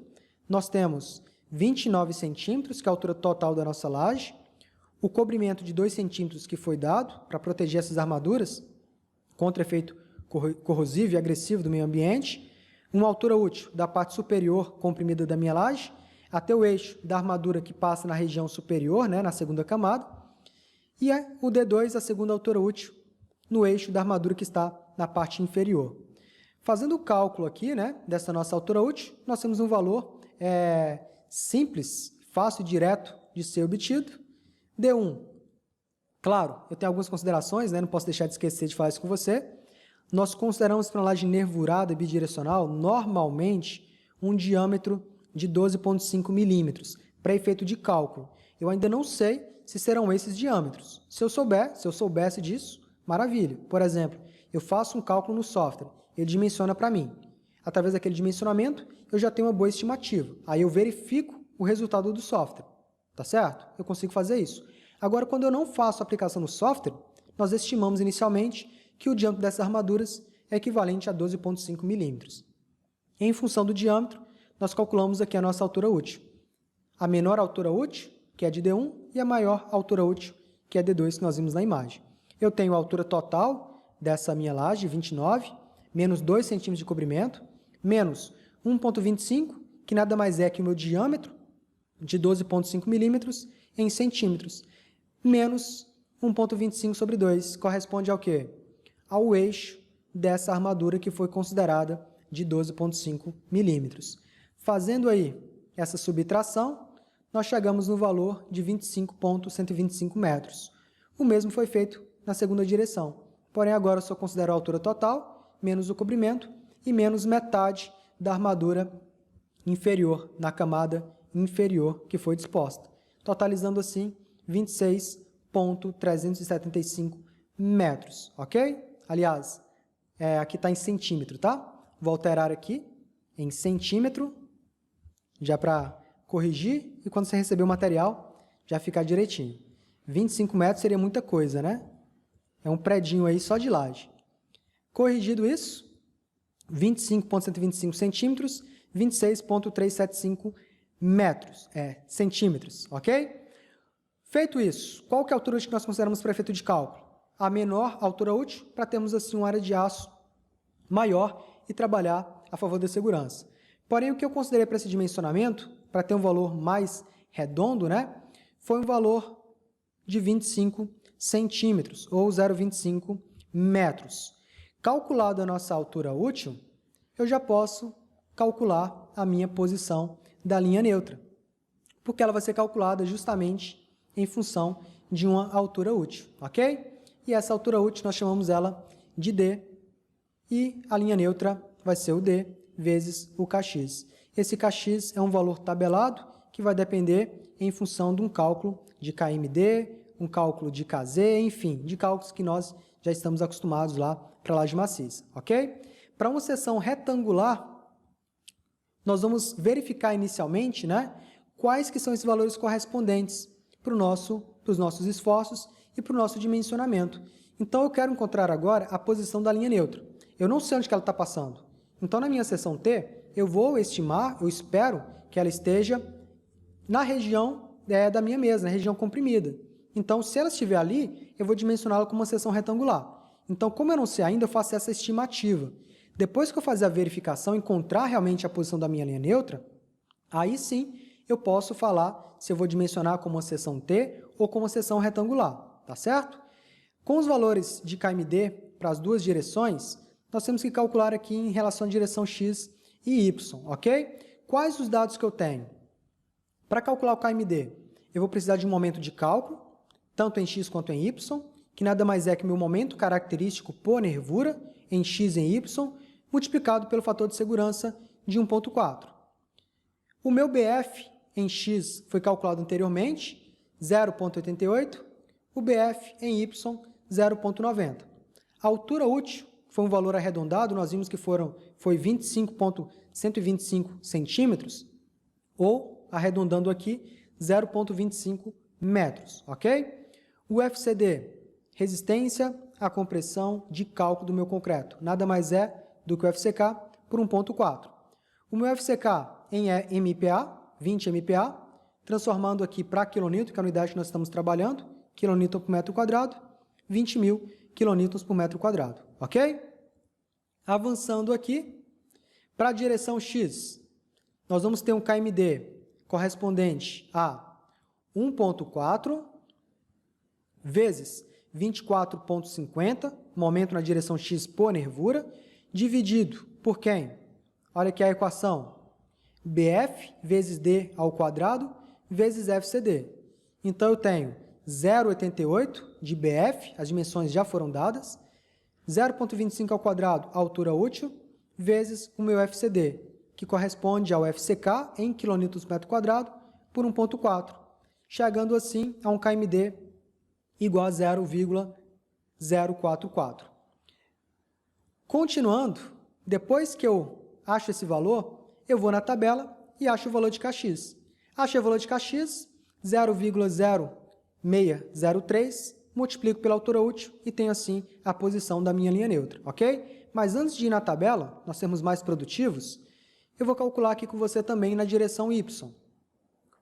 Nós temos 29 centímetros, que é a altura total da nossa laje, o cobrimento de 2 centímetros que foi dado para proteger essas armaduras contra efeito corrosivo e agressivo do meio ambiente, uma altura útil da parte superior comprimida da minha laje, até o eixo da armadura que passa na região superior, na segunda camada, e o D2, a segunda altura útil, no eixo da armadura que está na parte inferior. Fazendo o cálculo aqui, dessa nossa altura útil, nós temos um valor simples, fácil e direto de ser obtido. D1, claro, eu tenho algumas considerações, não posso deixar de esquecer de falar isso com você. Nós consideramos para uma laje nervurada bidirecional, normalmente, um diâmetro de 12,5 milímetros, para efeito de cálculo. Eu ainda não sei se serão esses diâmetros. Se eu soubesse disso, maravilha. Por exemplo, eu faço um cálculo no software, ele dimensiona para mim. Através daquele dimensionamento, eu já tenho uma boa estimativa. Aí eu verifico o resultado do software. Tá certo? Eu consigo fazer isso. Agora, quando eu não faço a aplicação no software, nós estimamos inicialmente que o diâmetro dessas armaduras é equivalente a 12,5 milímetros. Em função do diâmetro, nós calculamos aqui a nossa altura útil. A menor altura útil, que é de D1, e a maior altura útil, que é D2, que nós vimos na imagem. Eu tenho a altura total dessa minha laje, 29, menos 2 centímetros de cobrimento, menos 1,25, que nada mais é que o meu diâmetro, de 12,5 milímetros, em centímetros, menos 1,25 sobre 2, corresponde ao quê? Ao eixo dessa armadura que foi considerada de 12,5 milímetros. Fazendo aí essa subtração, nós chegamos no valor de 25,125 metros. O mesmo foi feito na segunda direção. Porém, agora eu só considero a altura total, menos o comprimento e menos metade da armadura inferior, na camada inferior que foi disposta. Totalizando assim 26,375 metros, ok? Aliás, aqui está em centímetro, tá? Vou alterar aqui em centímetro, já para corrigir, e quando você receber o material, já ficar direitinho. 25 metros seria muita coisa, né? É um predinho aí só de laje. Corrigido isso, 25,125 centímetros, 26,375 metros, centímetros, ok? Feito isso, qual que é a altura útil que nós consideramos para efeito de cálculo? A menor altura útil, para termos assim uma área de aço maior e trabalhar a favor da segurança. Porém, o que eu considerei para esse dimensionamento, para ter um valor mais redondo, né, foi um valor de 25 centímetros, ou 0,25 metros. Calculada a nossa altura útil, eu já posso calcular a minha posição da linha neutra, porque ela vai ser calculada justamente em função de uma altura útil, ok? E essa altura útil nós chamamos ela de D, e a linha neutra vai ser o D vezes o Kx. Esse Kx é um valor tabelado que vai depender em função de um cálculo de KMD, um cálculo de KZ, enfim, de cálculos que nós já estamos acostumados lá para a laje maciça, ok? Para uma seção retangular, nós vamos verificar inicialmente, né, quais que são esses valores correspondentes para os nossos esforços e para o nosso dimensionamento. Então, eu quero encontrar agora a posição da linha neutra. Eu não sei onde que ela está passando. Então, na minha seção T, eu vou estimar, eu espero que ela esteja na região da minha mesa, na região comprimida. Então, se ela estiver ali, eu vou dimensioná-la como uma seção retangular. Então, como eu não sei ainda, eu faço essa estimativa. Depois que eu fazer a verificação, encontrar realmente a posição da minha linha neutra, aí sim eu posso falar se eu vou dimensionar como uma seção T ou como uma seção retangular, tá certo? Com os valores de KMD para as duas direções, nós temos que calcular aqui em relação à direção X e Y, ok? Quais os dados que eu tenho? Para calcular o KMD, eu vou precisar de um momento de cálculo, tanto em X quanto em Y, que nada mais é que meu momento característico por nervura, em X e em Y, multiplicado pelo fator de segurança de 1,4. O meu BF em X foi calculado anteriormente, 0,88, o BF em Y, 0,90. A altura útil foi um valor arredondado, nós vimos que foi 25,125 centímetros, ou, arredondando aqui, 0,25 metros, ok? O FCD, resistência à compressão de cálculo do meu concreto, nada mais é do que o FCK por 1,4. O meu FCK em MPa, 20 MPa, transformando aqui para quilonewton, que é a unidade que nós estamos trabalhando, quilonewton por metro quadrado, 20.000 quilonewtons por metro quadrado, ok? Avançando aqui, para a direção X, nós vamos ter um KMD correspondente a 1,4 vezes 24,50, momento na direção X por nervura, dividido por quem? Olha aqui a equação, BF vezes D ao quadrado vezes FCD. Então, eu tenho 0,88 de BF, as dimensões já foram dadas, 0,25 ao quadrado, a altura útil, vezes o meu FCD, que corresponde ao FCK em quilonewtons por metro quadrado por 1,4, chegando assim a um KMD igual a 0,044. Continuando, depois que eu acho esse valor, eu vou na tabela e acho o valor de Kx. Achei o valor de Kx, 0,0603, multiplico pela altura útil e tenho assim a posição da minha linha neutra, ok? Mas antes de ir na tabela, nós sermos mais produtivos, eu vou calcular aqui com você também na direção Y.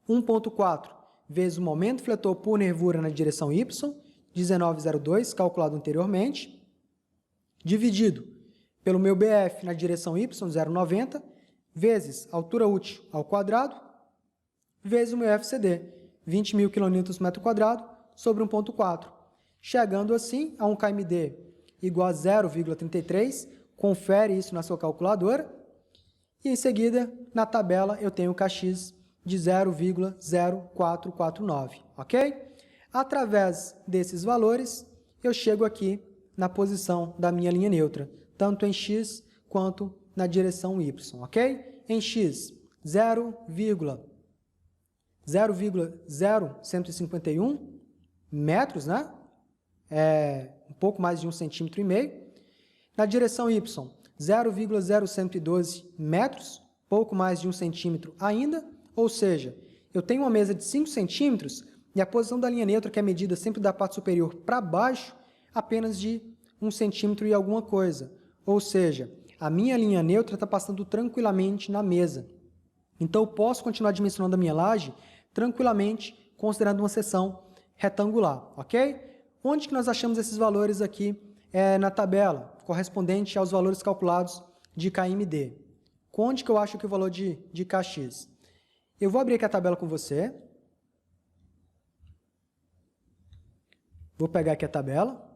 1,4 vezes o momento fletor por nervura na direção Y, 19,02, calculado anteriormente, dividido pelo meu BF na direção Y, 0,90, vezes a altura útil ao quadrado, vezes o meu FCD, 20.000 kN por metro quadrado, sobre 1,4, chegando assim a um KMD igual a 0,33, confere isso na sua calculadora, E em seguida, na tabela, eu tenho o Kx de 0,0449, ok? Através desses valores, eu chego aqui na posição da minha linha neutra, tanto em x quanto na direção y, ok? Em x, 0,0151 metros, né? Um pouco mais de 1,5 cm. Na direção y, 0,0112 metros, pouco mais de 1 centímetro ainda, ou seja, eu tenho uma mesa de 5 centímetros e a posição da linha neutra, que é medida sempre da parte superior para baixo, apenas de 1 centímetro e alguma coisa. Ou seja, a minha linha neutra está passando tranquilamente na mesa. Então, eu posso continuar dimensionando a minha laje tranquilamente, considerando uma seção retangular, ok? Onde que nós achamos esses valores aqui na tabela, correspondente aos valores calculados de KMD? Onde que eu acho que o valor de Kx? Eu vou abrir aqui a tabela com você. Vou pegar aqui a tabela.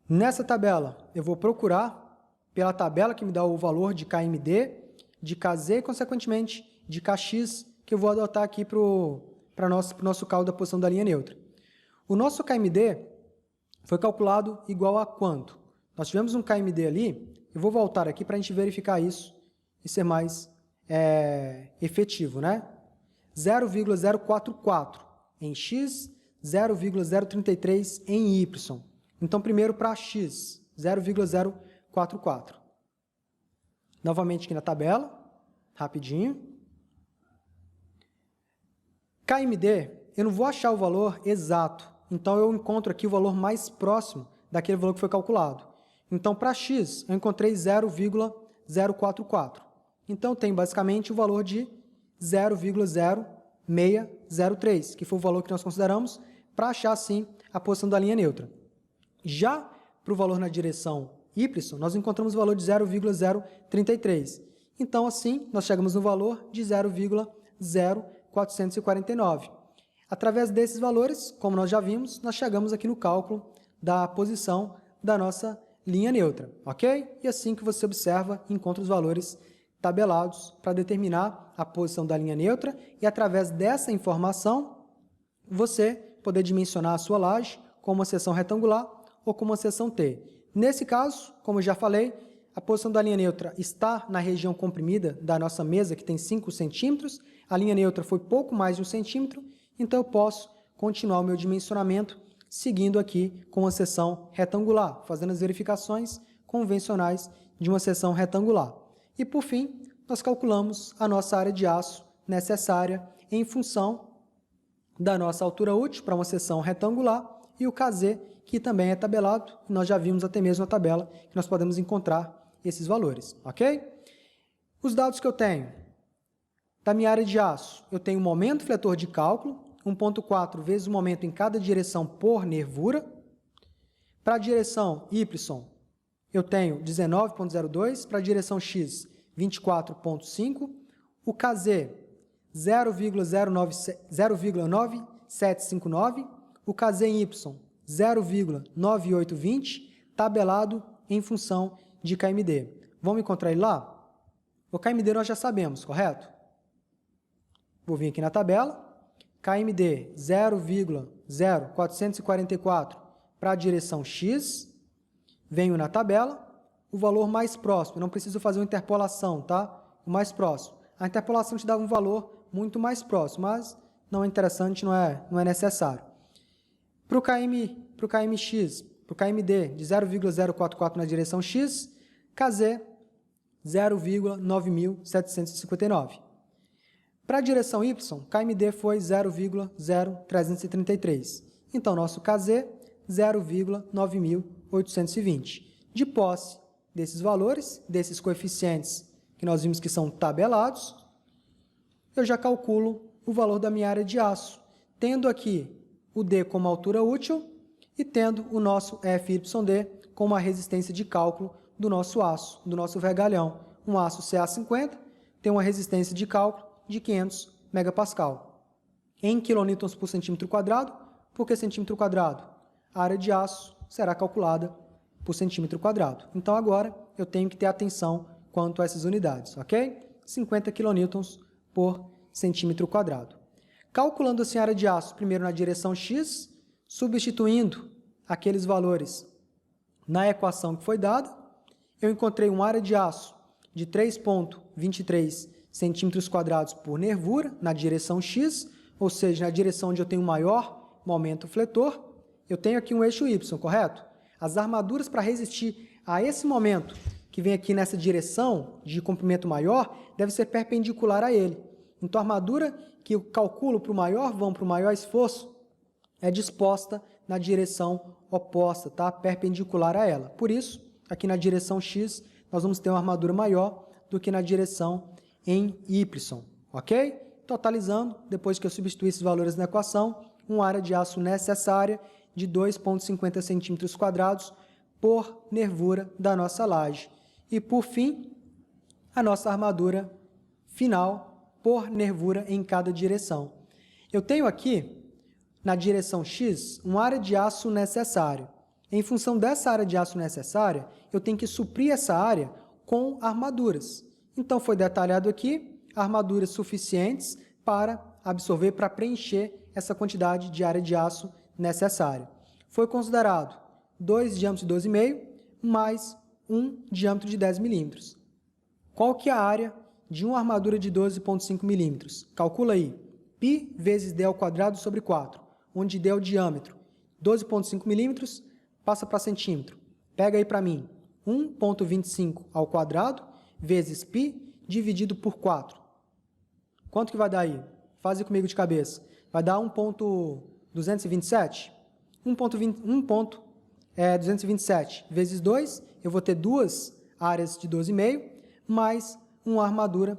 Nessa tabela, eu vou procurar pela tabela que me dá o valor de KMD, de Kz e, consequentemente, de Kx, que eu vou adotar aqui para o nosso cálculo da posição da linha neutra. O nosso KMD foi calculado igual a quanto? Nós tivemos um KMD ali, eu vou voltar aqui para a gente verificar isso e ser mais efetivo, né? 0,044 em x, 0,033 em y. Então, primeiro para x, 0,044. Novamente aqui na tabela, rapidinho. KMD, eu não vou achar o valor exato, então eu encontro aqui o valor mais próximo daquele valor que foi calculado. Então, para x, eu encontrei 0,044. Então, eu tenho basicamente o valor de 0,0603, que foi o valor que nós consideramos para achar, assim, a posição da linha neutra. Já para o valor na direção y, nós encontramos o valor de 0,033. Então, assim, nós chegamos no valor de 0,0449. Através desses valores, como nós já vimos, nós chegamos aqui no cálculo da posição da nossa linha neutra, ok? E assim que você observa, encontra os valores tabelados para determinar a posição da linha neutra e, através dessa informação, você poder dimensionar a sua laje como uma seção retangular ou como uma seção T. Nesse caso, como eu já falei, a posição da linha neutra está na região comprimida da nossa mesa, que tem 5 centímetros. A linha neutra foi pouco mais de 1 centímetro, então eu posso continuar o meu dimensionamento seguindo aqui com uma seção retangular, fazendo as verificações convencionais de uma seção retangular. E, por fim, nós calculamos a nossa área de aço necessária em função da nossa altura útil para uma seção retangular e o Kz, que também é tabelado, nós já vimos até mesmo na tabela que nós podemos encontrar esses valores, ok? Os dados que eu tenho da minha área de aço, eu tenho o momento fletor de cálculo, 1,4 vezes o momento em cada direção por nervura. Para a direção Y, eu tenho 19,02, para a direção X, 24,5, o Kz, 0,9759, o Kz em Y, 0,9820, tabelado em função de KMD. Vamos encontrar ele lá? O KMD nós já sabemos, correto? Vou vir aqui na tabela, KMD 0,0444 para a direção X, venho na tabela, o valor mais próximo, não preciso fazer uma interpolação, tá? O mais próximo. A interpolação te dá um valor muito mais próximo, mas não é interessante, não é necessário. Para o KMX, para o KMD de 0,044 na direção X, Kz 0,9759. Para a direção Y, KMD foi 0,0333. Então, nosso Kz, 0,9820. De posse desses valores, desses coeficientes que nós vimos que são tabelados, eu já calculo o valor da minha área de aço, tendo aqui o D como altura útil e tendo o nosso FYD como a resistência de cálculo do nosso aço, do nosso vergalhão. Um aço CA50 tem uma resistência de cálculo de 500 megapascal. Em quilonewtons por centímetro quadrado, por que centímetro quadrado? A área de aço será calculada por centímetro quadrado. Então, agora, eu tenho que ter atenção quanto a essas unidades, ok? 50 kN por centímetro quadrado. Calculando assim a área de aço, primeiro na direção x, substituindo aqueles valores na equação que foi dada, eu encontrei uma área de aço de 3,23 centímetros quadrados por nervura na direção x, ou seja, na direção onde eu tenho maior momento fletor. Eu tenho aqui um eixo y, correto? As armaduras para resistir a esse momento que vem aqui nessa direção de comprimento maior deve ser perpendicular a ele. Então, a armadura que eu calculo para o maior vão, para o maior esforço, é disposta na direção oposta, tá? Perpendicular a ela. Por isso, aqui na direção x, nós vamos ter uma armadura maior do que na direção em y, ok? Totalizando, depois que eu substituir esses valores na equação, uma área de aço necessária de 2,50 centímetros quadrados por nervura da nossa laje. E, por fim, a nossa armadura final por nervura em cada direção. Eu tenho aqui, na direção x, uma área de aço necessária. Em função dessa área de aço necessária, eu tenho que suprir essa área com armaduras. Então, foi detalhado aqui armaduras suficientes para absorver, para preencher essa quantidade de área de aço necessária. Foi considerado 2 diâmetros de 12,5 mais 1 diâmetro de 10 milímetros. Qual que é a área de uma armadura de 12,5 milímetros? Calcula aí. Π vezes d ao quadrado sobre 4, onde d é o diâmetro. 12,5 milímetros passa para centímetro. Pega aí para mim. 1,25 ao quadrado vezes π dividido por 4. Quanto que vai dar aí? Faz aí comigo de cabeça. Vai dar 1,227? 1,227 vezes 2, eu vou ter duas áreas de 12,5 mais uma armadura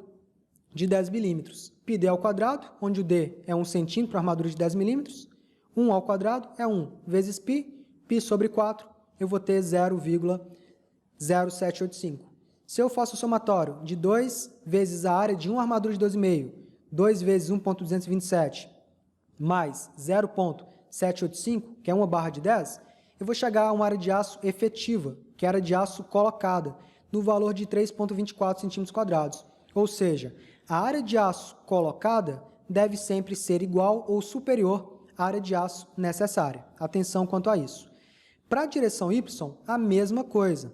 de 10 milímetros. Πd ao quadrado, onde o d é 1 centímetro para armadura de 10 milímetros. 1 ao quadrado é 1 vezes π, π sobre 4, eu vou ter 0,0785. Se eu faço o somatório de 2 vezes a área de uma armadura de 12,5, 2 vezes 1,227, mais 0,785, que é uma barra de 10, eu vou chegar a uma área de aço efetiva, que é a área de aço colocada, no valor de 3,24 centímetros quadrados. Ou seja, a área de aço colocada deve sempre ser igual ou superior à área de aço necessária. Atenção quanto a isso. Para a direção y, a mesma coisa.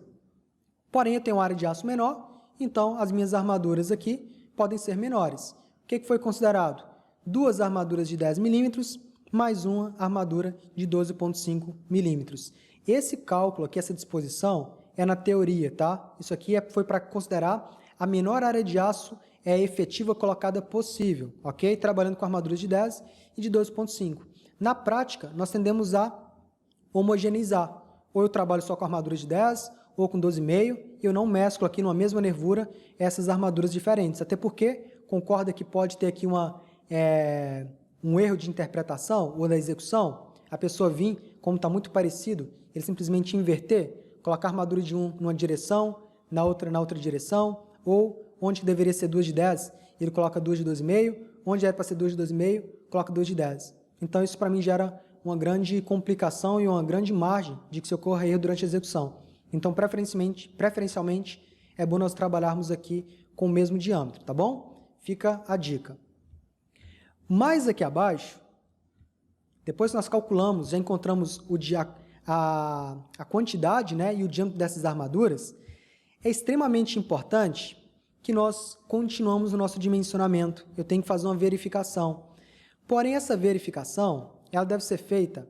Porém, eu tenho uma área de aço menor, então as minhas armaduras aqui podem ser menores. O que foi considerado? Duas armaduras de 10 milímetros mais uma armadura de 12,5 milímetros. Esse cálculo aqui, essa disposição, é na teoria, tá? Isso aqui foi para considerar a menor área de aço efetiva colocada possível, ok? Trabalhando com armaduras de 10 e de 12,5. Na prática, nós tendemos a homogeneizar. Ou eu trabalho só com armaduras de 10, ou com 12,5, eu não mesclo aqui numa mesma nervura essas armaduras diferentes. Até porque, concorda que pode ter aqui um erro de interpretação ou da execução, a pessoa vir, como está muito parecido, ele simplesmente inverter, colocar a armadura de um numa direção, na outra direção, ou onde deveria ser 2 de 10, ele coloca 2 de 12,5, onde era para ser 2 de 12,5, coloca 2 de 10. Então, isso para mim gera uma grande complicação e uma grande margem de que se ocorra erro durante a execução. Então, preferencialmente, é bom nós trabalharmos aqui com o mesmo diâmetro, tá bom? Fica a dica. Mais aqui abaixo, depois que nós calculamos, já encontramos a quantidade, né, e o diâmetro dessas armaduras, é extremamente importante que nós continuamos o nosso dimensionamento. Eu tenho que fazer uma verificação. Porém, essa verificação ela deve ser feita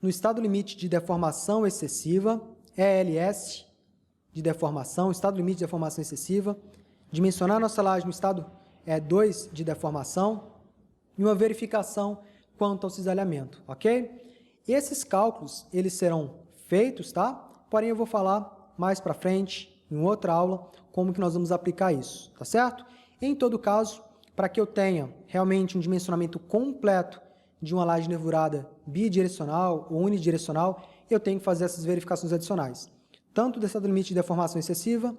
no estado limite de deformação excessiva, ELS de deformação, estado limite de deformação excessiva, dimensionar a nossa laje no estado 2 de deformação e uma verificação quanto ao cisalhamento, ok? Esses cálculos, eles serão feitos, tá? Porém, eu vou falar mais para frente, em outra aula, como que nós vamos aplicar isso, tá certo? Em todo caso, para que eu tenha realmente um dimensionamento completo de uma laje nervurada bidirecional ou unidirecional, eu tenho que fazer essas verificações adicionais. Tanto do estado limite de deformação excessiva,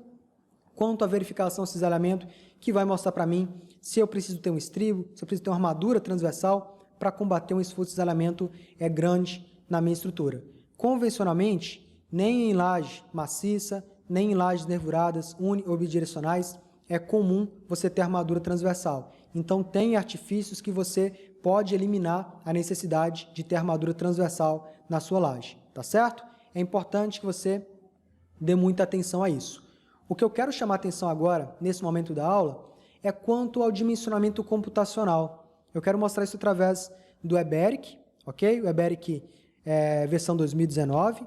quanto a verificação do cisalhamento, que vai mostrar para mim se eu preciso ter um estribo, se eu preciso ter uma armadura transversal para combater um esforço de cisalhamento grande na minha estrutura. Convencionalmente, nem em laje maciça, nem em lajes nervuradas, uni ou bidirecionais, é comum você ter armadura transversal. Então, tem artifícios que você pode eliminar a necessidade de ter armadura transversal na sua laje, tá certo? É importante que você dê muita atenção a isso. O que eu quero chamar a atenção agora, nesse momento da aula, é quanto ao dimensionamento computacional. Eu quero mostrar isso através do EBERIC, ok? O EBERIC versão 2019,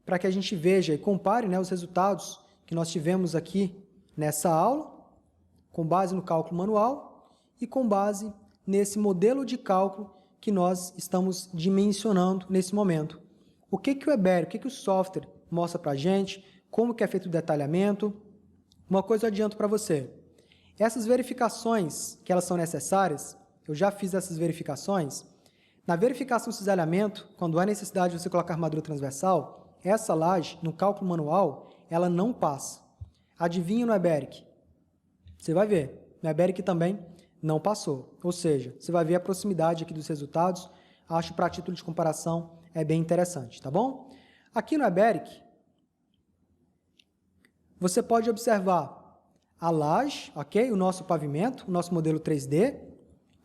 para que a gente veja e compare, né, os resultados que nós tivemos aqui nessa aula, com base no cálculo manual e com base nesse modelo de cálculo que nós estamos dimensionando nesse momento. O que o EBERIC, o que o software mostra para a gente, como que é feito o detalhamento. Uma coisa eu adianto para você, essas verificações que elas são necessárias, eu já fiz essas verificações. Na verificação de cisalhamento, quando há necessidade de você colocar armadura transversal, essa laje, no cálculo manual, ela não passa. Adivinha no EBERIC? Você vai ver, no EBERIC também não passou. Ou seja, você vai ver a proximidade aqui dos resultados, acho para título de comparação é bem interessante, tá bom? Aqui no EBERIC, você pode observar a laje, ok? O nosso pavimento, o nosso modelo 3D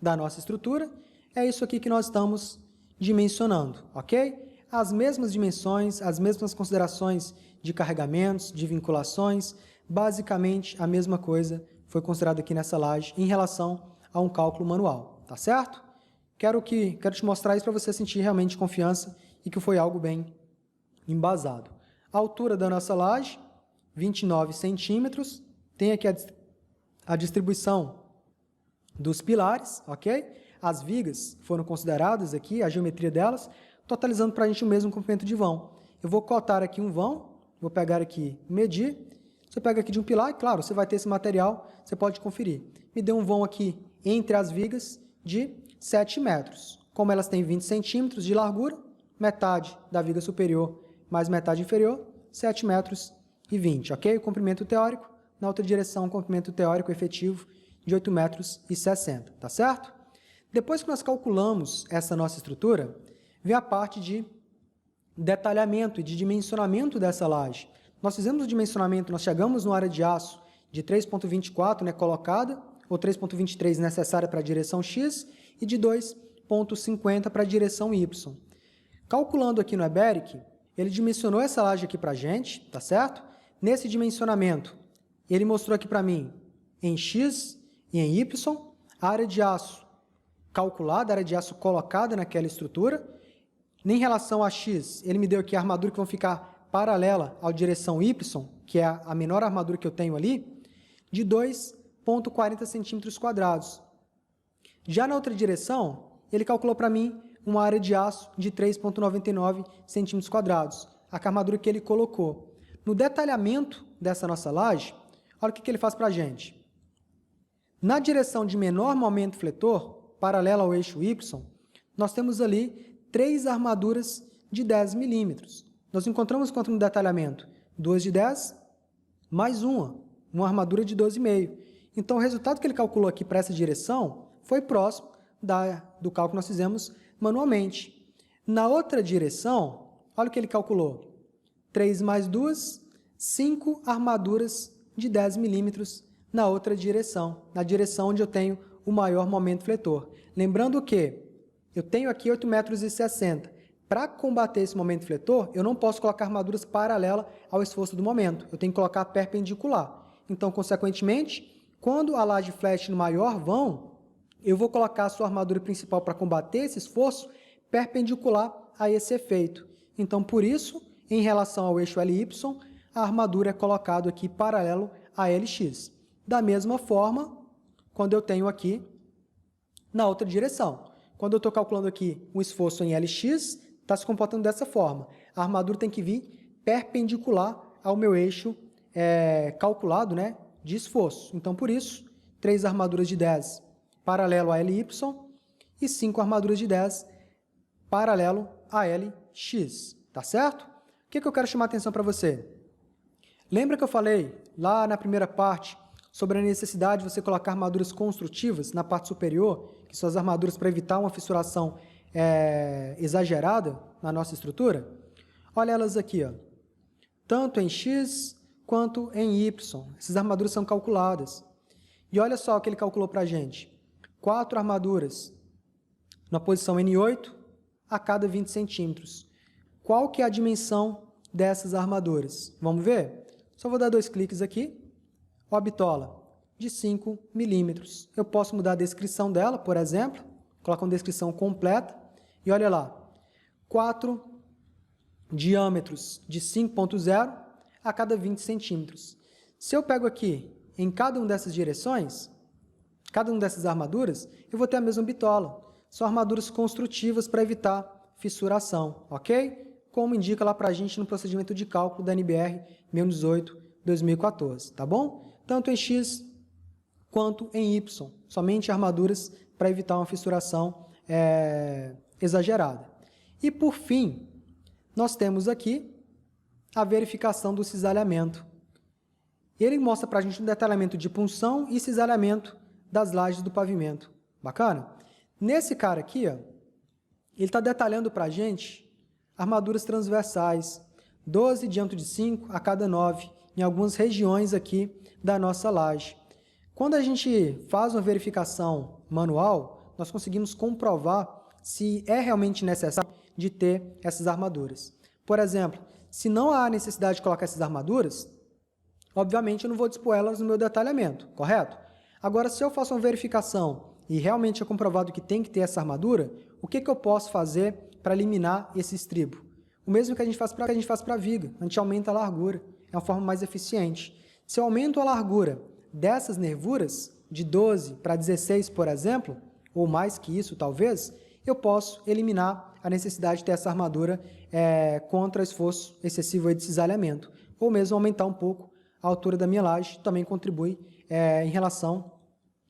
da nossa estrutura. É isso aqui que nós estamos dimensionando, ok? As mesmas dimensões, as mesmas considerações de carregamentos, de vinculações, basicamente a mesma coisa foi considerada aqui nessa laje em relação a um cálculo manual, tá certo? Quero te mostrar isso para você sentir realmente confiança e que foi algo bem embasado. A altura da nossa laje, 29 centímetros, tem aqui a distribuição dos pilares, ok? As vigas foram consideradas aqui, a geometria delas, totalizando para a gente o mesmo comprimento de vão. Eu vou cotar aqui um vão, vou pegar aqui, medir, você pega aqui de um pilar, e claro, você vai ter esse material, você pode conferir. Me deu um vão aqui entre as vigas de 7 metros. Como elas têm 20 centímetros de largura, metade da viga superior mais metade inferior, 7 metros e 20, ok? O comprimento teórico, na outra direção, o comprimento teórico efetivo de 8 metros e 60, tá certo? Depois que nós calculamos essa nossa estrutura, vem a parte de detalhamento e de dimensionamento dessa laje. Nós fizemos o dimensionamento, nós chegamos no área de aço de 3,24, né, colocada, ou 3,23 necessária para a direção X, e de 2,50 para a direção Y. Calculando aqui no EBERIC, ele dimensionou essa laje aqui para a gente, tá certo? Nesse dimensionamento, ele mostrou aqui para mim, em X e em Y, a área de aço calculada, a área de aço colocada naquela estrutura. Em relação a X, ele me deu aqui a armadura que vão ficar paralela à direção Y, que é a menor armadura que eu tenho ali, de 2,40 centímetros quadrados. Já na outra direção, ele calculou para mim uma área de aço de 3,99 centímetros quadrados, a armadura que ele colocou. No detalhamento dessa nossa laje, olha o que ele faz para a gente. Na direção de menor momento fletor, paralela ao eixo Y, nós temos ali 3 armaduras de 10 milímetros. Nós encontramos quanto no detalhamento? 2 de 10 mais uma armadura de 12,5. Então, o resultado que ele calculou aqui para essa direção foi próximo do cálculo que nós fizemos manualmente. Na outra direção, olha o que ele calculou. 3 mais 2, 5 armaduras de 10 milímetros na outra direção, na direção onde eu tenho o maior momento fletor. Lembrando que eu tenho aqui 8,60 metros. Para combater esse momento fletor, eu não posso colocar armaduras paralelas ao esforço do momento. Eu tenho que colocar perpendicular. Então, consequentemente, quando a laje fleche no maior vão, eu vou colocar a sua armadura principal para combater esse esforço perpendicular a esse efeito. Então, por isso, em relação ao eixo LY, a armadura é colocada aqui paralelo a LX. Da mesma forma, quando eu tenho aqui na outra direção. Quando eu estou calculando aqui um esforço em LX, está se comportando dessa forma. A armadura tem que vir perpendicular ao meu eixo calculado, né, de esforço. Então, por isso, 3 armaduras de 10 paralelo a LY e 5 armaduras de 10 paralelo a LX. Tá certo? O que eu quero chamar a atenção para você? Lembra que eu falei lá na primeira parte sobre a necessidade de você colocar armaduras construtivas na parte superior, que são as armaduras para evitar uma fissuração exagerada na nossa estrutura? Olha elas aqui, ó. tanto em X quanto em Y. Essas armaduras são calculadas. E olha só o que ele calculou para a gente. 4 armaduras na posição N8 a cada 20 centímetros. Qual que é a dimensão dessas armaduras? Vamos ver? Só vou dar 2 cliques aqui. Ó a bitola de 5 milímetros. Eu posso mudar a descrição dela, por exemplo. Colocar uma descrição completa. E olha lá. 4 diâmetros de 5.0 a cada 20 centímetros. Se eu pego aqui em cada uma dessas direções, cada uma dessas armaduras, eu vou ter a mesma bitola. São armaduras construtivas para evitar fissuração, ok? Como indica lá para a gente no procedimento de cálculo da NBR 1018/2014, tá bom? Tanto em X quanto em Y, somente armaduras para evitar uma fissuração exagerada. E por fim, nós temos aqui a verificação do cisalhamento. Ele mostra para a gente um detalhamento de punção e cisalhamento das lajes do pavimento. Bacana? Nesse cara aqui, ó, ele está detalhando para a gente armaduras transversais, 12 diâmetro de 5 a cada 9, em algumas regiões aqui da nossa laje. Quando a gente faz uma verificação manual, nós conseguimos comprovar se é realmente necessário de ter essas armaduras. Por exemplo, se não há necessidade de colocar essas armaduras, obviamente eu não vou dispor elas no meu detalhamento, correto? Agora, se eu faço uma verificação e realmente é comprovado que tem que ter essa armadura, o que eu posso fazer para eliminar esse estribo? O mesmo que a gente faz para a viga, a gente aumenta a largura, é uma forma mais eficiente. Se eu aumento a largura dessas nervuras, de 12 para 16, por exemplo, ou mais que isso talvez, eu posso eliminar a necessidade de ter essa armadura contra esforço excessivo de cisalhamento, ou mesmo aumentar um pouco a altura da minha laje, também contribui em relação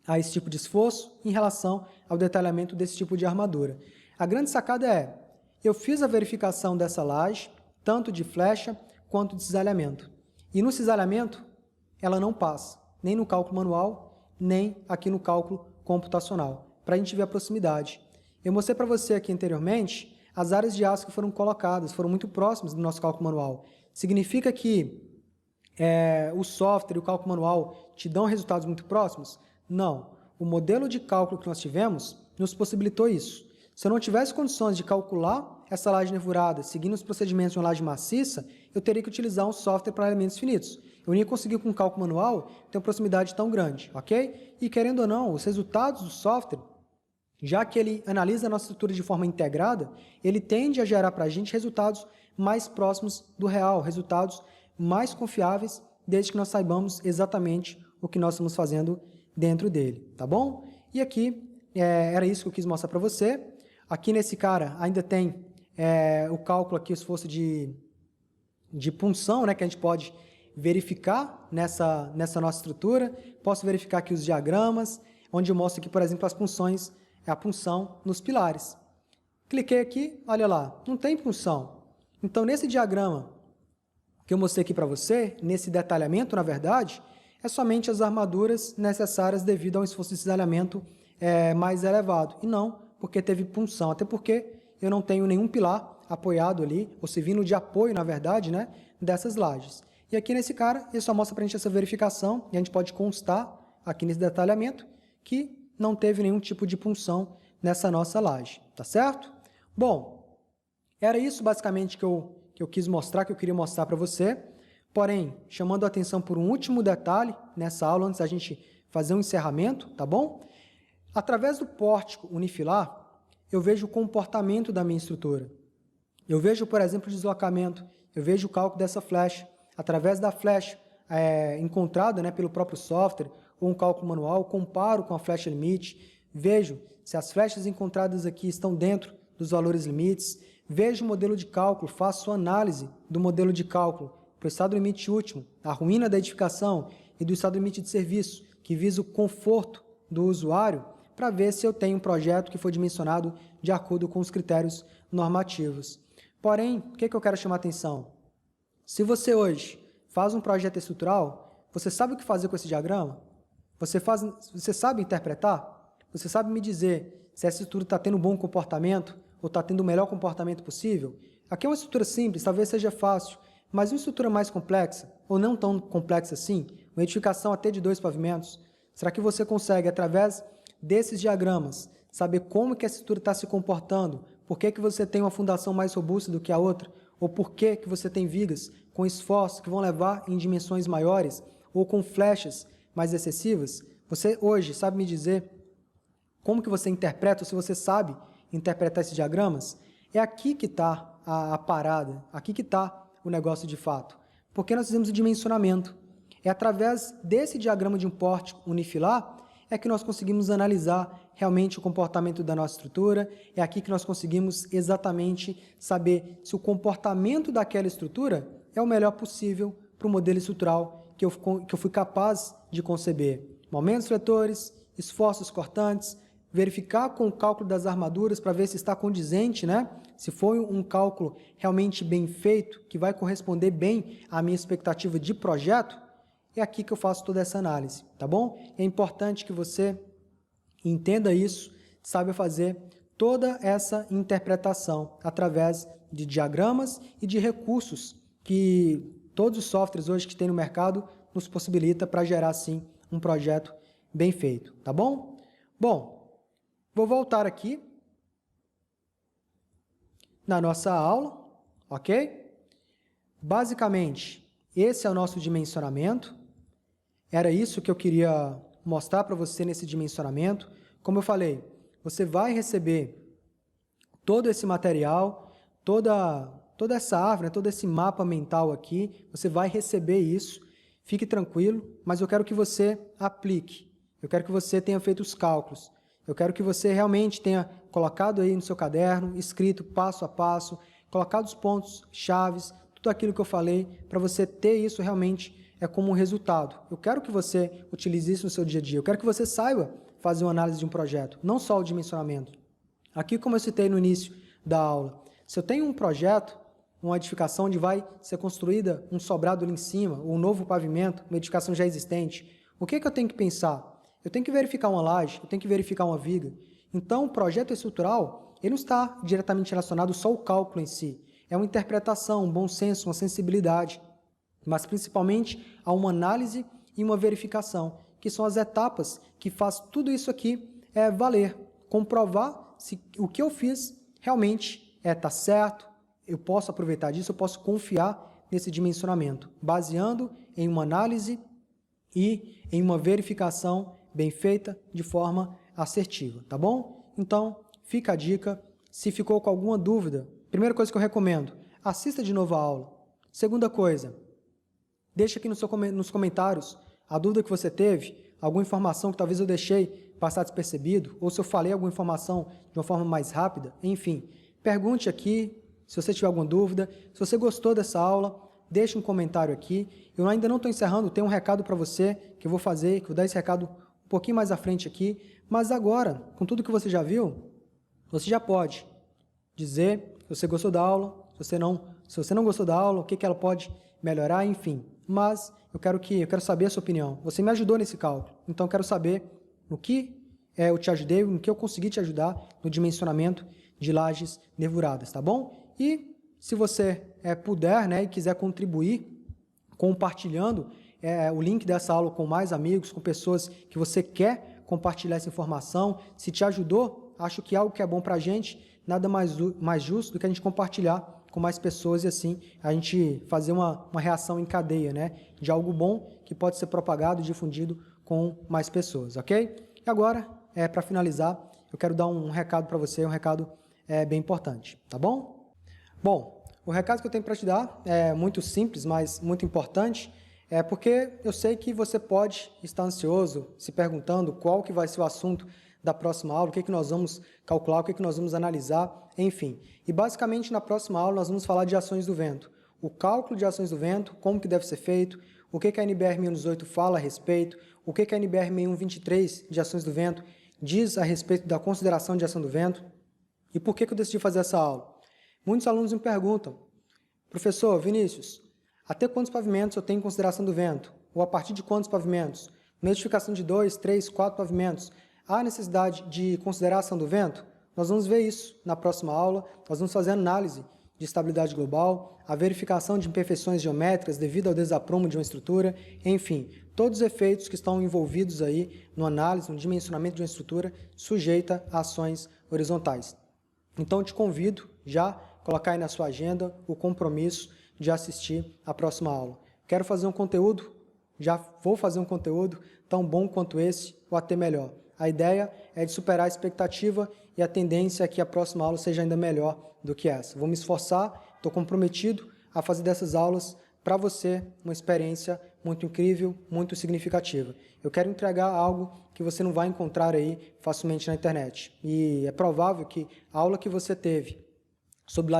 a esse tipo de esforço, em relação ao detalhamento desse tipo de armadura. A grande sacada é, eu fiz a verificação dessa laje, tanto de flecha quanto de cisalhamento. E no cisalhamento, ela não passa, nem no cálculo manual, nem aqui no cálculo computacional, para a gente ver a proximidade. Eu mostrei para você aqui anteriormente as áreas de aço que foram colocadas, foram muito próximas do nosso cálculo manual. Significa que o software e o cálculo manual te dão resultados muito próximos? Não. O modelo de cálculo que nós tivemos nos possibilitou isso. Se eu não tivesse condições de calcular essa laje nervurada seguindo os procedimentos de uma laje maciça, eu teria que utilizar um software para elementos finitos. Eu não ia conseguir com o cálculo manual ter uma proximidade tão grande, ok? E querendo ou não, os resultados do software, já que ele analisa a nossa estrutura de forma integrada, ele tende a gerar para a gente resultados mais próximos do real, resultados mais confiáveis, desde que nós saibamos exatamente o que nós estamos fazendo dentro dele, tá bom? E aqui, era isso que eu quis mostrar para você. Aqui nesse cara ainda tem o cálculo aqui, o esforço de punção, né, que a gente pode verificar nessa nossa estrutura. Posso verificar aqui os diagramas, onde eu mostro aqui, por exemplo, as punções, a punção nos pilares. Cliquei aqui, olha lá, não tem punção. Então, nesse diagrama que eu mostrei aqui para você, nesse detalhamento, na verdade, é somente as armaduras necessárias devido a um esforço de cisalhamento mais elevado. E não porque teve punção, até porque eu não tenho nenhum pilar apoiado ali, ou servindo de apoio, na verdade, né, dessas lajes. E aqui nesse cara, ele só mostra para a gente essa verificação, e a gente pode constar aqui nesse detalhamento que não teve nenhum tipo de punção nessa nossa laje, tá certo? Bom, era isso basicamente que eu quis mostrar, que eu queria mostrar para você. Porém, chamando a atenção por um último detalhe nessa aula, antes da gente fazer um encerramento, tá bom? Através do pórtico unifilar, eu vejo o comportamento da minha estrutura. Eu vejo, por exemplo, o deslocamento, eu vejo o cálculo dessa flecha. Através da flecha encontrada, né, pelo próprio software, ou um cálculo manual, comparo com a flecha limite, vejo se as flechas encontradas aqui estão dentro dos valores limites, vejo o modelo de cálculo, faço análise do modelo de cálculo para o estado limite último, a ruína da edificação e do estado limite de serviço, que visa o conforto do usuário, para ver se eu tenho um projeto que foi dimensionado de acordo com os critérios normativos. Porém, o que eu quero chamar a atenção? Se você hoje faz um projeto estrutural, você sabe o que fazer com esse diagrama? Você sabe interpretar? Você sabe me dizer se essa estrutura está tendo um bom comportamento ou está tendo o melhor comportamento possível? Aqui é uma estrutura simples, talvez seja fácil, Mas uma estrutura mais complexa, ou não tão complexa assim, uma edificação até de 2 pavimentos, será que você consegue, através desses diagramas, saber como que a estrutura está se comportando? Por que você tem uma fundação mais robusta do que a outra? Ou por que você tem vigas com esforços que vão levar em dimensões maiores? Ou com flechas mais excessivas? Você hoje sabe me dizer como que você interpreta, ou se você sabe interpretar esses diagramas? É aqui que está a parada, aqui que está o negócio de fato. Porque nós fizemos o dimensionamento. É através desse diagrama de um pórtico unifilar é que nós conseguimos analisar realmente o comportamento da nossa estrutura, é aqui que nós conseguimos exatamente saber se o comportamento daquela estrutura é o melhor possível para o modelo estrutural que eu fui capaz de conceber. Momentos fletores, esforços cortantes, verificar com o cálculo das armaduras para ver se está condizente, né? Se foi um cálculo realmente bem feito, que vai corresponder bem à minha expectativa de projeto, é aqui que eu faço toda essa análise, tá bom? É importante que você entenda isso, saiba fazer toda essa interpretação através de diagramas e de recursos que todos os softwares hoje que tem no mercado nos possibilita para gerar, sim, um projeto bem feito, tá bom? Bom, vou voltar aqui na nossa aula, ok? Basicamente, esse é o nosso dimensionamento. Era isso que eu queria mostrar para você nesse dimensionamento. Como eu falei, você vai receber todo esse material, toda essa árvore, todo esse mapa mental aqui, você vai receber isso. Fique tranquilo, mas eu quero que você aplique. Eu quero que você tenha feito os cálculos. Eu quero que você realmente tenha colocado aí no seu caderno, escrito passo a passo, colocado os pontos chaves, tudo aquilo que eu falei, para você ter isso realmente como um resultado. Eu quero que você utilize isso no seu dia a dia. Eu quero que você saiba fazer uma análise de um projeto, não só o dimensionamento. Aqui, como eu citei no início da aula, se eu tenho um projeto, uma edificação onde vai ser construída um sobrado ali em cima, ou um novo pavimento, uma edificação já existente, o que eu tenho que pensar? Eu tenho que verificar uma laje, eu tenho que verificar uma viga. Então, o projeto estrutural, ele não está diretamente relacionado só ao cálculo em si. É uma interpretação, um bom senso, uma sensibilidade, mas principalmente a uma análise e uma verificação, que são as etapas que faz tudo isso aqui valer, comprovar se o que eu fiz realmente está certo, eu posso aproveitar disso, eu posso confiar nesse dimensionamento, baseando em uma análise e em uma verificação bem feita de forma assertiva, tá bom? Então, fica a dica. Se ficou com alguma dúvida, primeira coisa que eu recomendo, assista de novo a aula. Segunda coisa, deixa aqui nos comentários a dúvida que você teve, alguma informação que talvez eu deixei passar despercebido, ou se eu falei alguma informação de uma forma mais rápida, enfim, pergunte aqui se você tiver alguma dúvida. Se você gostou dessa aula, deixe um comentário aqui. Eu ainda não estou encerrando, tem um recado para você que eu vou fazer, que eu vou dar esse recado um pouquinho mais à frente aqui, mas agora, com tudo que você já viu, você já pode dizer se você gostou da aula, se você não gostou da aula, o que ela pode melhorar, enfim. Mas eu quero saber a sua opinião. Você me ajudou nesse cálculo, então eu quero saber no que eu te ajudei, no que eu consegui te ajudar no dimensionamento de lajes nervuradas, tá bom? E se você puder, né, e quiser contribuir compartilhando o link dessa aula com mais amigos, com pessoas que você quer compartilhar essa informação, se te ajudou, acho que algo que é bom para a gente, nada mais justo do que a gente compartilhar com mais pessoas e assim a gente fazer uma reação em cadeia, né, de algo bom que pode ser propagado e difundido com mais pessoas, ok? E agora, para finalizar, eu quero dar um recado para você, um recado bem importante, tá bom? Bom, o recado que eu tenho para te dar é muito simples, mas muito importante, porque eu sei que você pode estar ansioso, se perguntando qual que vai ser o assunto da próxima aula, o que nós vamos calcular, o que nós vamos analisar, enfim. E basicamente na próxima aula nós vamos falar de ações do vento, o cálculo de ações do vento, como que deve ser feito, o que a NBR 618 fala a respeito, o que a NBR 6123 de ações do vento diz a respeito da consideração de ação do vento e por que eu decidi fazer essa aula. Muitos alunos me perguntam, professor Vinícius, até quantos pavimentos eu tenho em consideração do vento? Ou a partir de quantos pavimentos? Uma edificação de 2, 3, 4 pavimentos, há necessidade de considerar a ação do vento? Nós vamos ver isso na próxima aula, nós vamos fazer análise de estabilidade global, a verificação de imperfeições geométricas devido ao desaprumo de uma estrutura, enfim, todos os efeitos que estão envolvidos aí no análise, no dimensionamento de uma estrutura sujeita a ações horizontais. Então, eu te convido já a colocar aí na sua agenda o compromisso de assistir a próxima aula. Quero fazer um conteúdo, já vou fazer um conteúdo tão bom quanto esse ou até melhor. A ideia é de superar a expectativa e a tendência é que a próxima aula seja ainda melhor do que essa. Vou me esforçar, estou comprometido a fazer dessas aulas para você uma experiência muito incrível, muito significativa. Eu quero entregar algo que você não vai encontrar aí facilmente na internet. E é provável que a aula que você teve sobre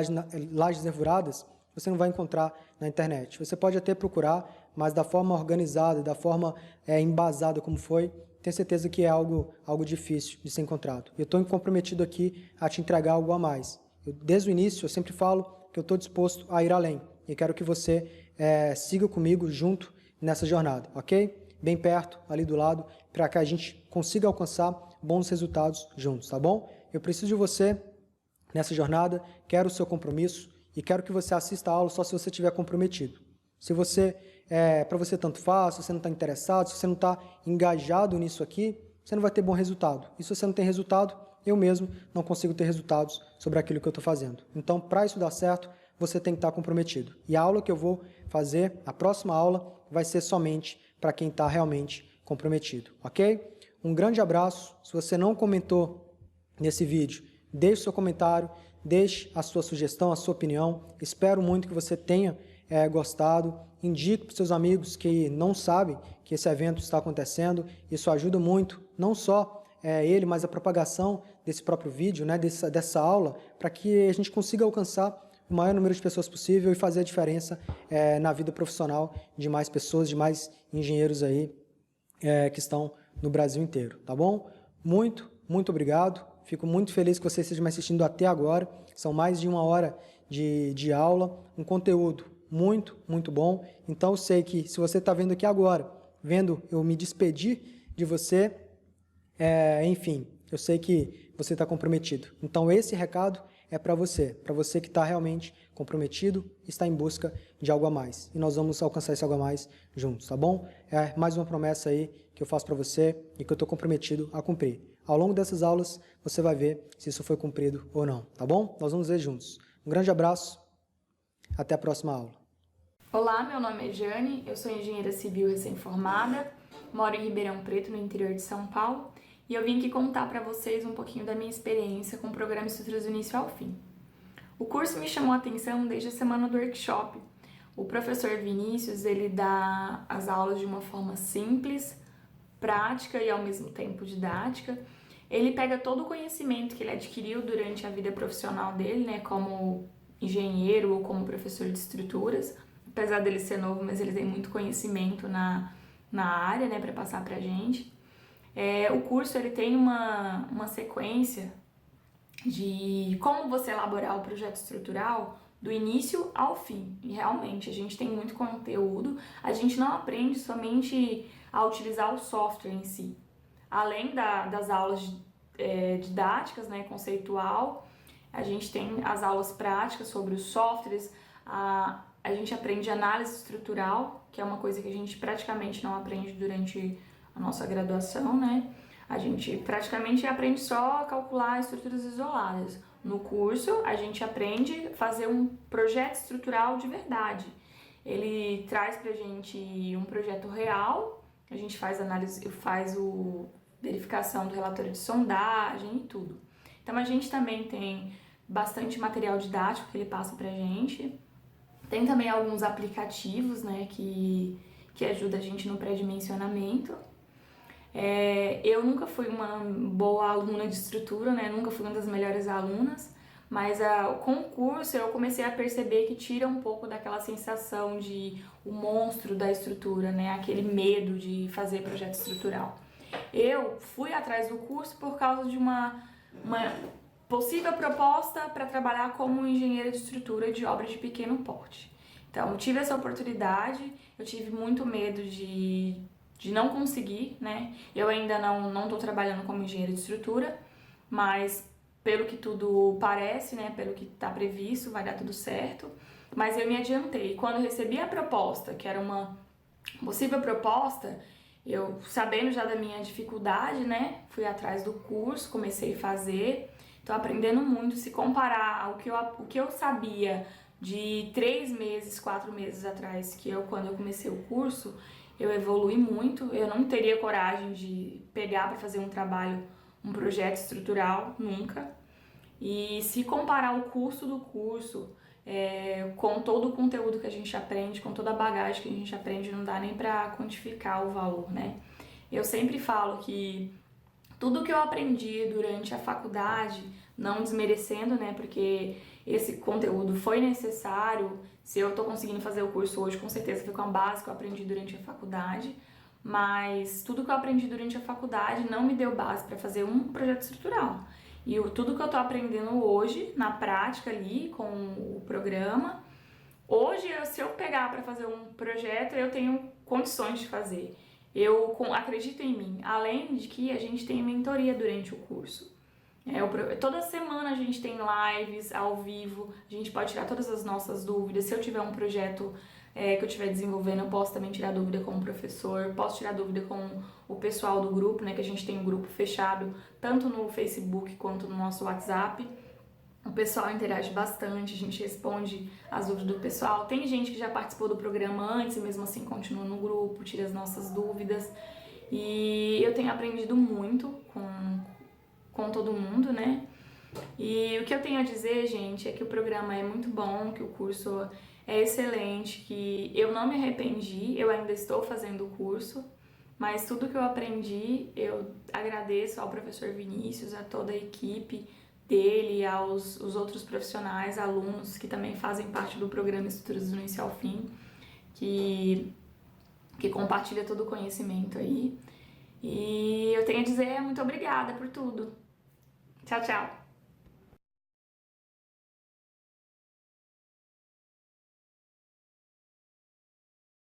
lajes nervuradas, você não vai encontrar na internet. Você pode até procurar, mas da forma organizada, da forma embasada como foi, tenho certeza que é algo difícil de ser encontrado. Eu estou comprometido aqui a te entregar algo a mais. Desde o início, eu sempre falo que eu estou disposto a ir além. E quero que você siga comigo junto nessa jornada, ok? Bem perto, ali do lado, para que a gente consiga alcançar bons resultados juntos, tá bom? Eu preciso de você nessa jornada, quero o seu compromisso e quero que você assista a aula só se você estiver comprometido. Se você, para você tanto faz, se você não está interessado, se você não está engajado nisso aqui, você não vai ter bom resultado. E se você não tem resultado, eu mesmo não consigo ter resultados sobre aquilo que eu estou fazendo. Então, para isso dar certo, você tem que estar comprometido. E a aula que eu vou fazer, a próxima aula, vai ser somente para quem está realmente comprometido, ok? Um grande abraço. Se você não comentou nesse vídeo, deixe seu comentário, deixe a sua sugestão, a sua opinião. Espero muito que você tenha gostado. Indique para os seus amigos que não sabem que esse evento está acontecendo. Isso ajuda muito, não só ele, mas a propagação desse próprio vídeo, né, dessa aula, para que a gente consiga alcançar o maior número de pessoas possível e fazer a diferença na vida profissional de mais pessoas, de mais engenheiros aí que estão no Brasil inteiro, tá bom? Muito, muito obrigado. Fico muito feliz que você esteja me assistindo até agora. São mais de 1 hora de aula, um conteúdo muito, muito bom. Então, eu sei que se você está vendo aqui agora, vendo eu me despedir de você, enfim, eu sei que você está comprometido. Então, esse recado é para você que está realmente comprometido, está em busca de algo a mais. E nós vamos alcançar esse algo a mais juntos, tá bom? É mais uma promessa aí que eu faço para você e que eu estou comprometido a cumprir. Ao longo dessas aulas, você vai ver se isso foi cumprido ou não, tá bom? Nós vamos ver juntos. Um grande abraço, até a próxima aula. Olá, meu nome é Jane, eu sou engenheira civil recém-formada, moro em Ribeirão Preto, no interior de São Paulo, e eu vim aqui contar para vocês um pouquinho da minha experiência com o programa Estruturas do Início ao Fim. O curso me chamou a atenção desde a semana do workshop. O professor Vinícius, ele dá as aulas de uma forma simples, prática e ao mesmo tempo didática. Ele pega todo o conhecimento que ele adquiriu durante a vida profissional dele, né, como engenheiro ou como professor de estruturas, apesar dele ser novo, mas ele tem muito conhecimento na área, né, para passar pra gente. O curso ele tem uma sequência de como você elaborar o projeto estrutural do início ao fim. E realmente, a gente tem muito conteúdo, a gente não aprende somente a utilizar o software em si. Além das aulas didáticas, né, conceitual, a gente tem as aulas práticas sobre os softwares, a gente aprende análise estrutural, que é uma coisa que a gente praticamente não aprende durante a nossa graduação, né? A gente praticamente aprende só a calcular estruturas isoladas. No curso, a gente aprende a fazer um projeto estrutural de verdade. Ele traz pra gente um projeto real, a gente faz análise, faz verificação do relatório de sondagem e tudo. Então, a gente também tem bastante material didático que ele passa pra gente. Tem também alguns aplicativos, né, que ajudam a gente no pré-dimensionamento. Eu nunca fui uma boa aluna de estrutura, né? Nunca fui uma das melhores alunas, mas com o curso eu comecei a perceber que tira um pouco daquela sensação de o monstro da estrutura, né? Aquele medo de fazer projeto estrutural. Eu fui atrás do curso por causa de uma possível proposta para trabalhar como engenheira de estrutura de obras de pequeno porte. Então, eu tive essa oportunidade, eu tive muito medo de não conseguir, né? Eu ainda não estou trabalhando como engenheira de estrutura, mas pelo que tudo parece, né, pelo que está previsto, vai dar tudo certo, mas eu me adiantei. Quando eu recebi a proposta, que era uma possível proposta, eu, sabendo já da minha dificuldade, né, fui atrás do curso, comecei a fazer, tô aprendendo muito. Se comparar ao que eu sabia de 3 meses, 4 meses atrás, quando eu comecei o curso, eu evolui muito. Eu não teria coragem de pegar para fazer um trabalho, um projeto estrutural, nunca. E se comparar o custo do curso com todo o conteúdo que a gente aprende, com toda a bagagem que a gente aprende, não dá nem para quantificar o valor, né? Eu sempre falo que tudo que eu aprendi durante a faculdade, não desmerecendo, né? Porque esse conteúdo foi necessário. Se eu tô conseguindo fazer o curso hoje, com certeza foi com a base que eu aprendi durante a faculdade. Mas tudo que eu aprendi durante a faculdade não me deu base para fazer um projeto estrutural. E tudo que eu tô aprendendo hoje, na prática ali, com o programa, hoje, se eu pegar para fazer um projeto, eu tenho condições de fazer. Eu acredito em mim. Além de que a gente tem mentoria durante o curso. Toda semana a gente tem lives ao vivo, a gente pode tirar todas as nossas dúvidas. Se eu tiver um projeto que eu estiver desenvolvendo, eu posso também tirar dúvida com o professor, posso tirar dúvida com o pessoal do grupo, né? Que a gente tem um grupo fechado, tanto no Facebook quanto no nosso WhatsApp. O pessoal interage bastante, a gente responde as dúvidas do pessoal. Tem gente que já participou do programa antes e mesmo assim continua no grupo, tira as nossas dúvidas. E eu tenho aprendido muito com todo mundo, né? E o que eu tenho a dizer, gente, é que o programa é muito bom, que o curso é excelente, que eu não me arrependi, eu ainda estou fazendo o curso, mas tudo que eu aprendi, eu agradeço ao professor Vinícius, a toda a equipe dele, aos os outros profissionais, alunos que também fazem parte do programa Estruturas do Início ao Fim, que compartilha todo o conhecimento aí. E eu tenho a dizer muito obrigada por tudo. Tchau, tchau!